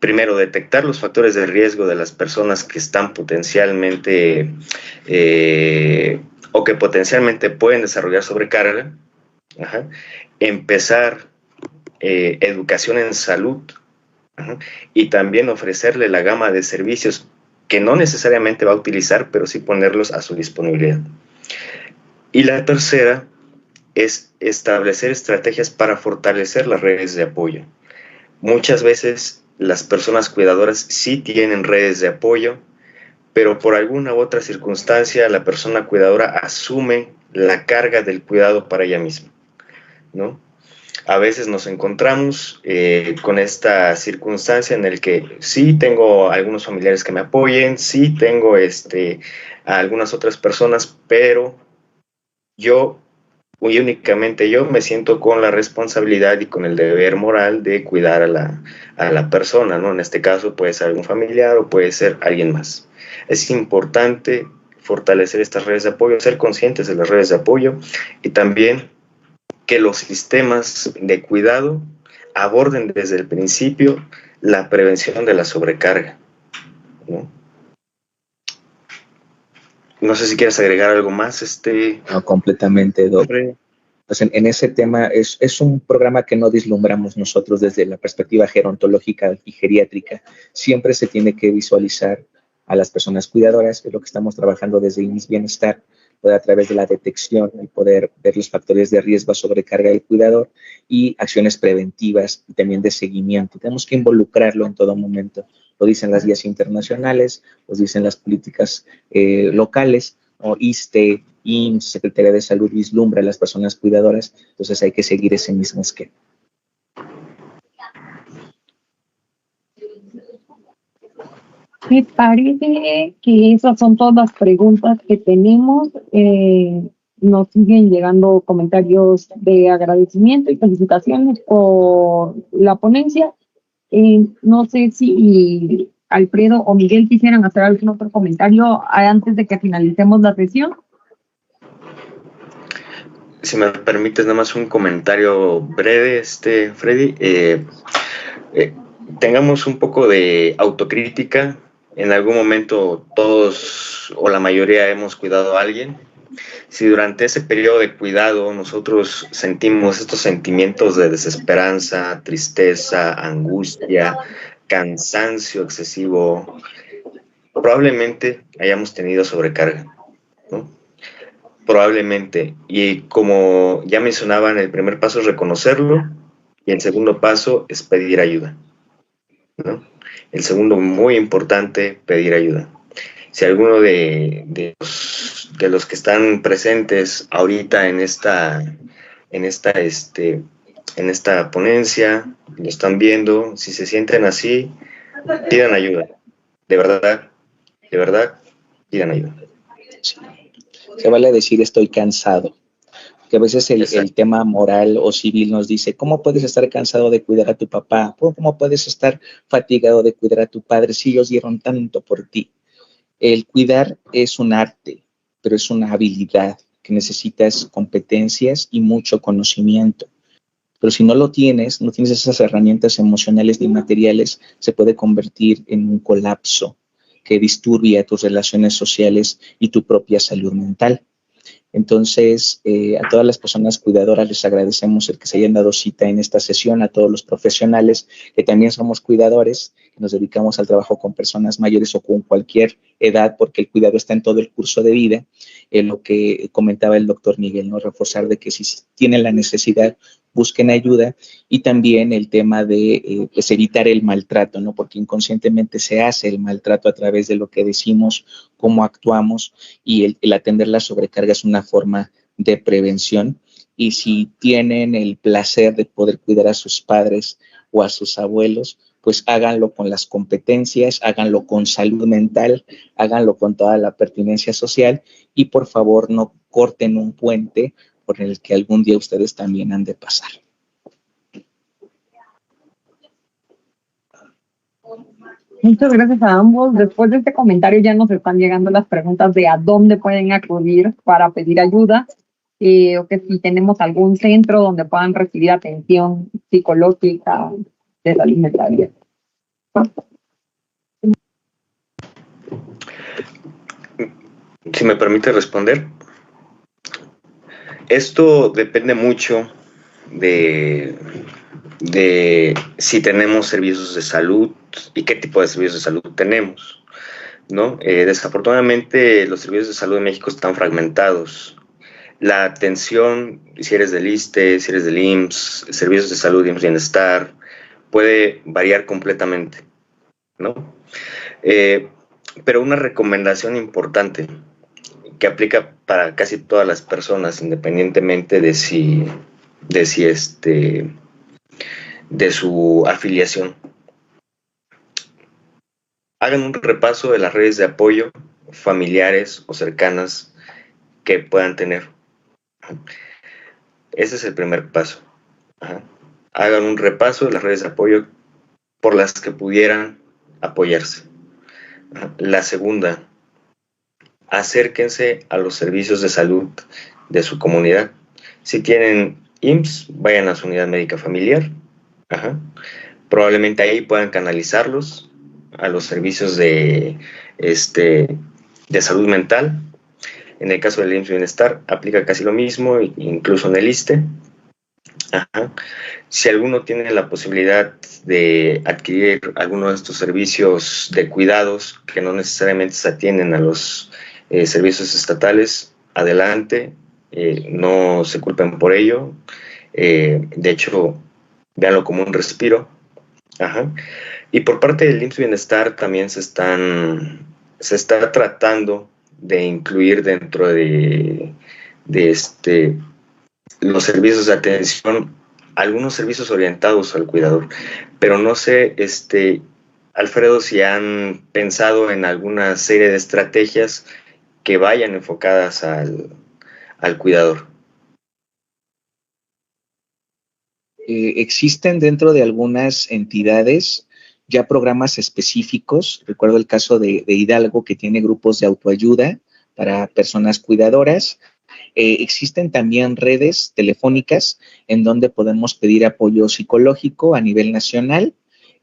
primero, detectar los factores de riesgo de las personas que están potencialmente o que potencialmente pueden desarrollar sobrecarga, empezar educación en salud, y también ofrecerle la gama de servicios que no necesariamente va a utilizar, pero sí ponerlos a su disponibilidad. Y la tercera es establecer estrategias para fortalecer las redes de apoyo. muchas veces las personas cuidadoras sí tienen redes de apoyo, pero por alguna u otra circunstancia la persona cuidadora asume la carga del cuidado para ella misma, ¿no? A veces nos encontramos con esta circunstancia en el que sí tengo algunos familiares que me apoyen, sí tengo a algunas otras personas, pero yo, y únicamente yo, me siento con la responsabilidad y con el deber moral de cuidar a la persona, ¿no? En este caso puede ser algún familiar o puede ser alguien más. Es importante fortalecer estas redes de apoyo, ser conscientes de las redes de apoyo y también que los sistemas de cuidado aborden desde el principio la prevención de la sobrecarga, ¿no? No sé si quieres agregar algo más, No, completamente, Doc. Pues en ese tema es un programa que no vislumbramos nosotros desde la perspectiva gerontológica y geriátrica. Siempre se tiene que visualizar a las personas cuidadoras, que es lo que estamos trabajando desde IMSS Bienestar, a través de la detección y poder ver los factores de riesgo a sobrecarga del cuidador y acciones preventivas y también de seguimiento. Tenemos que involucrarlo en todo momento. Lo dicen las guías internacionales, lo dicen las políticas locales, o ISSSTE, IMSS, Secretaría de Salud vislumbra a las personas cuidadoras, entonces hay que seguir ese mismo esquema. Me parece que esas son todas las preguntas que tenemos. Nos siguen llegando comentarios de agradecimiento y felicitaciones por la ponencia. No sé si Alfredo o Miguel quisieran hacer algún otro comentario antes de que finalicemos la sesión. Si me permites, nada más un comentario breve, Freddy. Tengamos un poco de autocrítica. En algún momento todos o la mayoría hemos cuidado a alguien. Si durante ese periodo de cuidado nosotros sentimos estos sentimientos de desesperanza, tristeza, angustia, cansancio excesivo, probablemente hayamos tenido sobrecarga, ¿no? Probablemente. Y como ya mencionaban, el primer paso es reconocerlo y el segundo paso es pedir ayuda, ¿no? El segundo, muy importante, pedir ayuda. Si alguno de los que están presentes ahorita en esta ponencia, lo están viendo, si se sienten así, pidan ayuda. De verdad, pidan ayuda. Sí. Se vale decir estoy cansado, que a veces el tema moral o civil nos dice, ¿cómo puedes estar cansado de cuidar a tu papá? ¿Cómo puedes estar fatigado de cuidar a tu padre si ellos dieron tanto por ti? El cuidar es un arte, pero es una habilidad que necesitas competencias y mucho conocimiento. Pero si no lo tienes, no tienes esas herramientas emocionales ni materiales, se puede convertir en un colapso que disturbia tus relaciones sociales y tu propia salud mental. Entonces, a todas las personas cuidadoras les agradecemos el que se hayan dado cita en esta sesión, a todos los profesionales que también somos cuidadores, que nos dedicamos al trabajo con personas mayores o con cualquier edad, porque el cuidado está en todo el curso de vida. Lo que comentaba el doctor Miguel, ¿no? Reforzar de que si tienen la necesidad, busquen ayuda, y también el tema de pues evitar el maltrato, ¿no? Porque inconscientemente se hace el maltrato a través de lo que decimos, cómo actuamos, y el atender la sobrecarga es una forma de prevención. Y si tienen el placer de poder cuidar a sus padres o a sus abuelos, pues háganlo con las competencias, háganlo con salud mental, háganlo con toda la pertinencia social, y por favor no corten un puente por el que algún día ustedes también han de pasar. Muchas gracias a ambos. Después de este comentario ya nos están llegando las preguntas de a dónde pueden acudir para pedir ayuda, o que si tenemos algún centro donde puedan recibir atención psicológica de salud mental. Si me permite responder. Esto depende mucho de si tenemos servicios de salud y qué tipo de servicios de salud tenemos, ¿no? Desafortunadamente los servicios de salud en México están fragmentados. La atención, si eres del ISSSTE, si eres del IMSS, servicios de salud, IMSS Bienestar, puede variar completamente, ¿no? Pero una recomendación importante que aplica para casi todas las personas, independientemente de de su afiliación. Hagan un repaso de las redes de apoyo familiares o cercanas que puedan tener. Ese es el primer paso. Hagan un repaso de las redes de apoyo por las que pudieran apoyarse. La segunda, acérquense a los servicios de salud de su comunidad. Si tienen IMSS, vayan a su unidad médica familiar. Probablemente ahí puedan canalizarlos a los servicios de salud mental. En el caso del IMSS Bienestar, aplica casi lo mismo, incluso en el ISSSTE. Si alguno tiene la posibilidad de adquirir alguno de estos servicios de cuidados que no necesariamente se atienden a los servicios estatales, adelante, no se culpen por ello. De hecho, véanlo como un respiro. Y por parte del IMSS Bienestar también se está tratando de incluir dentro de los servicios de atención algunos servicios orientados al cuidador, pero no sé, Alfredo, si han pensado en alguna serie de estrategias que vayan enfocadas al cuidador. Existen dentro de algunas entidades ya programas específicos. Recuerdo el caso de Hidalgo, que tiene grupos de autoayuda para personas cuidadoras. Existen también redes telefónicas en donde podemos pedir apoyo psicológico a nivel nacional.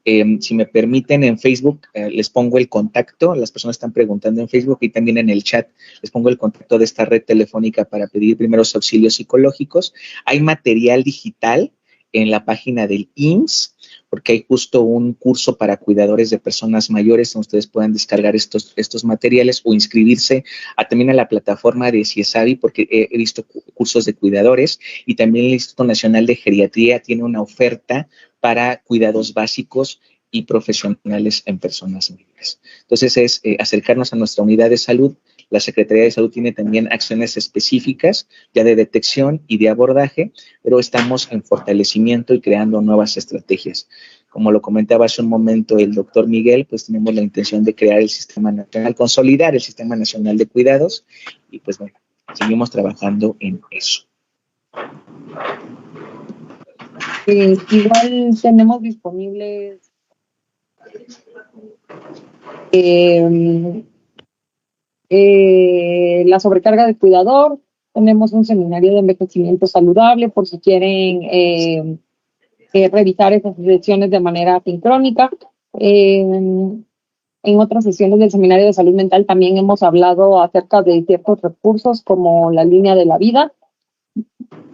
Si me permiten, en Facebook les pongo el contacto. Las personas están preguntando en Facebook y también en el chat les pongo el contacto de esta red telefónica para pedir primeros auxilios psicológicos. Hay material digital en la página del IMSS, porque hay justo un curso para cuidadores de personas mayores donde ustedes puedan descargar estos materiales o inscribirse también a la plataforma de CIESAVI, porque he visto cursos de cuidadores, y también el Instituto Nacional de Geriatría tiene una oferta para cuidados básicos y profesionales en personas mayores. Entonces es acercarnos a nuestra unidad de salud. La Secretaría de Salud tiene también acciones específicas ya de detección y de abordaje, pero estamos en fortalecimiento y creando nuevas estrategias. Como lo comentaba hace un momento el doctor Miguel, pues tenemos la intención de crear el Sistema Nacional, consolidar el Sistema Nacional de Cuidados, y pues bueno, seguimos trabajando en eso. Igual tenemos disponibles la sobrecarga de cuidador. Tenemos un seminario de envejecimiento saludable por si quieren revisar esas sesiones de manera sincrónica. En otras sesiones del seminario de salud mental también hemos hablado acerca de ciertos recursos como la línea de la vida.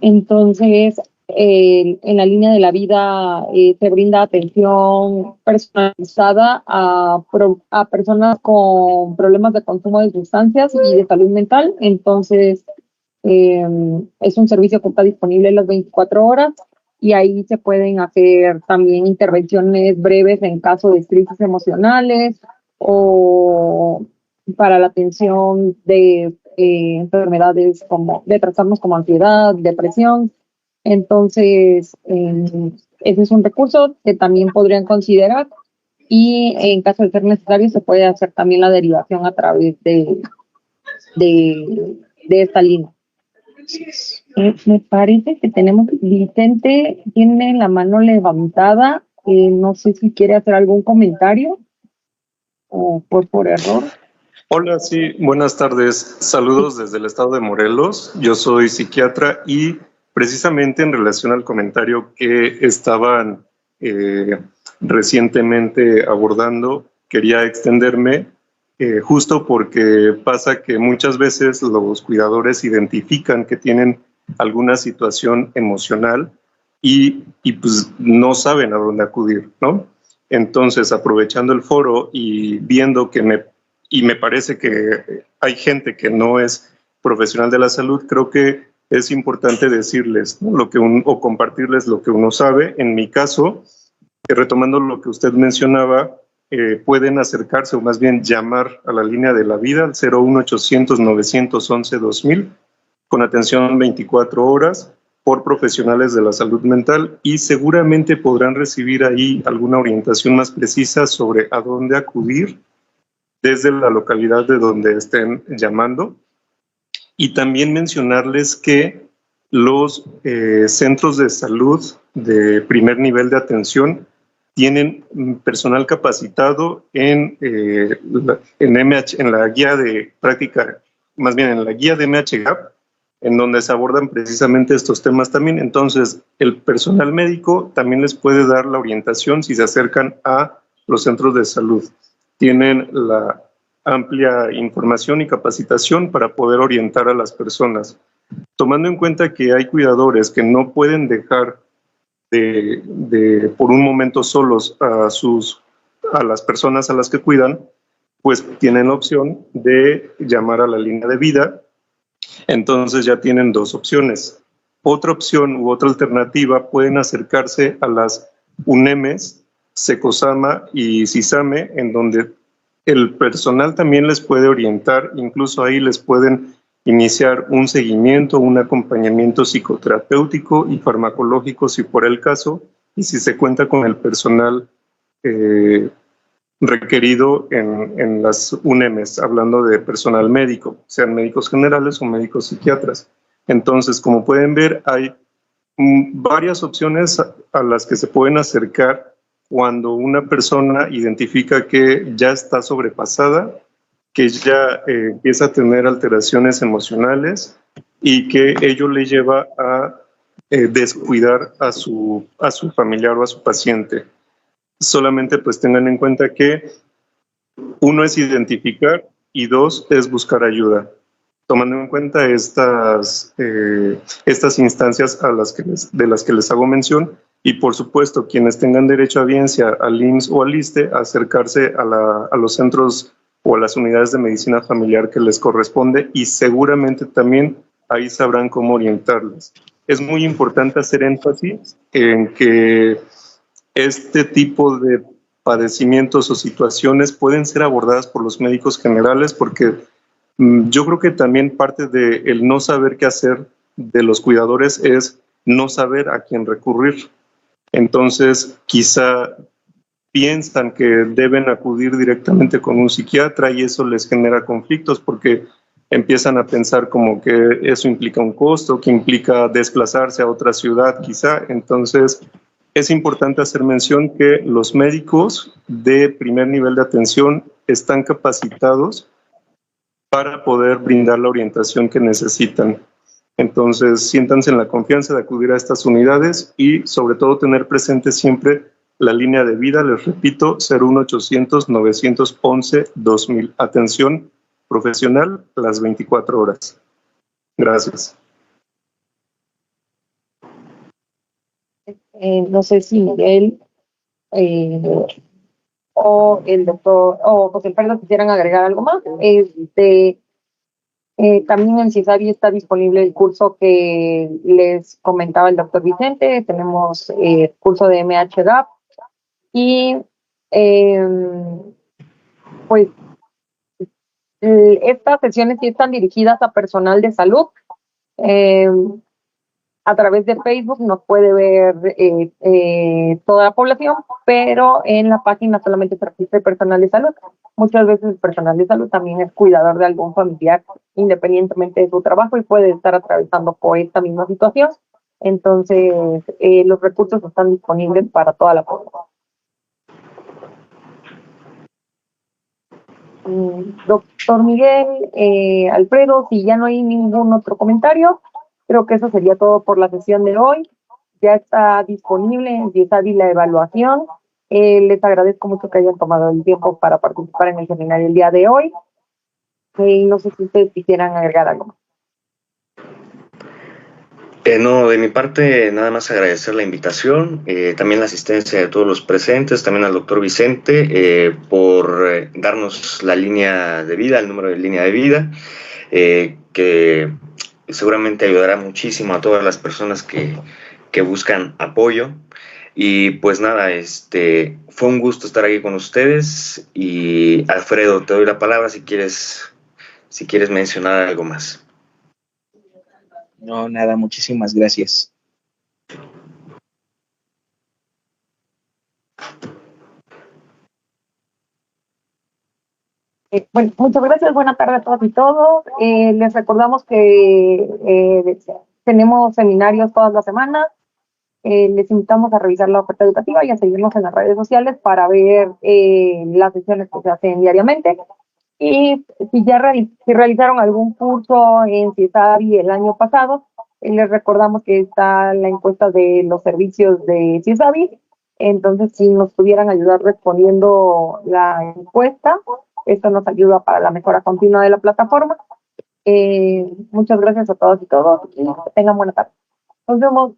Entonces, en la línea de la vida se brinda atención personalizada a personas con problemas de consumo de sustancias y de salud mental. Entonces, es un servicio que está disponible las 24 horas y ahí se pueden hacer también intervenciones breves en caso de crisis emocionales o para la atención de enfermedades de trastornos como ansiedad, depresión. Entonces, ese es un recurso que también podrían considerar, y en caso de ser necesario se puede hacer también la derivación a través de esta línea. Me parece que tenemos, Vicente tiene la mano levantada, no sé si quiere hacer algún comentario o por error. Hola, sí, buenas tardes. Saludos desde el estado de Morelos. Yo soy psiquiatra y precisamente en relación al comentario que estaban recientemente abordando, quería extenderme justo porque pasa que muchas veces los cuidadores identifican que tienen alguna situación emocional y pues no saben a dónde acudir, ¿no? Entonces, aprovechando el foro y viendo que me parece que hay gente que no es profesional de la salud, creo que es importante decirles, ¿no?, o compartirles lo que uno sabe. En mi caso, retomando lo que usted mencionaba, pueden acercarse o más bien llamar a la línea de la vida al 01800-911-2000 con atención 24 horas por profesionales de la salud mental y seguramente podrán recibir ahí alguna orientación más precisa sobre a dónde acudir desde la localidad de donde estén llamando. Y también mencionarles que los centros de salud de primer nivel de atención tienen personal capacitado en la guía de práctica, más bien en la guía de MHGAP, en donde se abordan precisamente estos temas también. Entonces, el personal médico también les puede dar la orientación si se acercan a los centros de salud. Tienen la amplia información y capacitación para poder orientar a las personas. Tomando en cuenta que hay cuidadores que no pueden dejar por un momento solos a las personas a las que cuidan, pues tienen la opción de llamar a la línea de vida. Entonces ya tienen dos opciones. Otra opción u otra alternativa, pueden acercarse a las UNEMES, SECOSAMA y CISAME, en donde el personal también les puede orientar, incluso ahí les pueden iniciar un seguimiento, un acompañamiento psicoterapéutico y farmacológico si por el caso, y si se cuenta con el personal requerido en las UNEMES, hablando de personal médico, sean médicos generales o médicos psiquiatras. Entonces, como pueden ver, hay varias opciones a las que se pueden acercar cuando una persona identifica que ya está sobrepasada, que ya empieza a tener alteraciones emocionales y que ello le lleva a descuidar a su familiar o a su paciente. Solamente pues tengan en cuenta que uno es identificar y dos es buscar ayuda, tomando en cuenta estas instancias de las que les hago mención. Y por supuesto, quienes tengan derecho a audiencia al IMSS o al ISSSTE, acercarse a los centros o a las unidades de medicina familiar que les corresponde, y seguramente también ahí sabrán cómo orientarles. Es muy importante hacer énfasis en que este tipo de padecimientos o situaciones pueden ser abordadas por los médicos generales, porque yo creo que también parte del no saber qué hacer de los cuidadores es no saber a quién recurrir. Entonces, quizá piensan que deben acudir directamente con un psiquiatra y eso les genera conflictos porque empiezan a pensar como que eso implica un costo, que implica desplazarse a otra ciudad quizá. Entonces, es importante hacer mención que los médicos de primer nivel de atención están capacitados para poder brindar la orientación que necesitan. Entonces, siéntanse en la confianza de acudir a estas unidades y sobre todo tener presente siempre la línea de vida, les repito, 01800-911-2000. Atención profesional las 24 horas. Gracias. No sé si Miguel o el doctor o José Alfredo quisieran agregar algo más. También en CISABI está disponible el curso que les comentaba el doctor Vicente. Tenemos curso de MHGAP y pues estas sesiones sí están dirigidas a personal de salud. A través de Facebook nos puede ver toda la población, pero en la página solamente se registra el personal de salud. Muchas veces el personal de salud también es cuidador de algún familiar, independientemente de su trabajo, y puede estar atravesando por esta misma situación. Entonces, los recursos están disponibles para toda la población. Doctor Miguel, Alfredo, si ya no hay ningún otro comentario, creo que eso sería todo por la sesión de hoy. Ya está disponible en CISABI la evaluación. Les agradezco mucho que hayan tomado el tiempo para participar en el seminario el día de hoy. No sé si ustedes quisieran agregar algo más. No, de mi parte, nada más agradecer la invitación, también la asistencia de todos los presentes, también al doctor Vicente por darnos la línea de vida, el número de línea de vida, que seguramente ayudará muchísimo a todas las personas que buscan apoyo. Y pues nada, fue un gusto estar aquí con ustedes. Y Alfredo, te doy la palabra si quieres mencionar algo más. No, nada, muchísimas gracias. Bueno, muchas gracias, buena tarde a todas y todos. Les recordamos que tenemos seminarios todas las semanas. Les invitamos a revisar la oferta educativa y a seguirnos en las redes sociales para ver las sesiones que se hacen diariamente. Y si si realizaron algún curso en CIESAVI el año pasado, les recordamos que está la encuesta de los servicios de CIESAVI. Entonces, si nos pudieran ayudar respondiendo la encuesta, esto nos ayuda para la mejora continua de la plataforma. Muchas gracias a todas y todos y que tengan buena tarde. Nos vemos.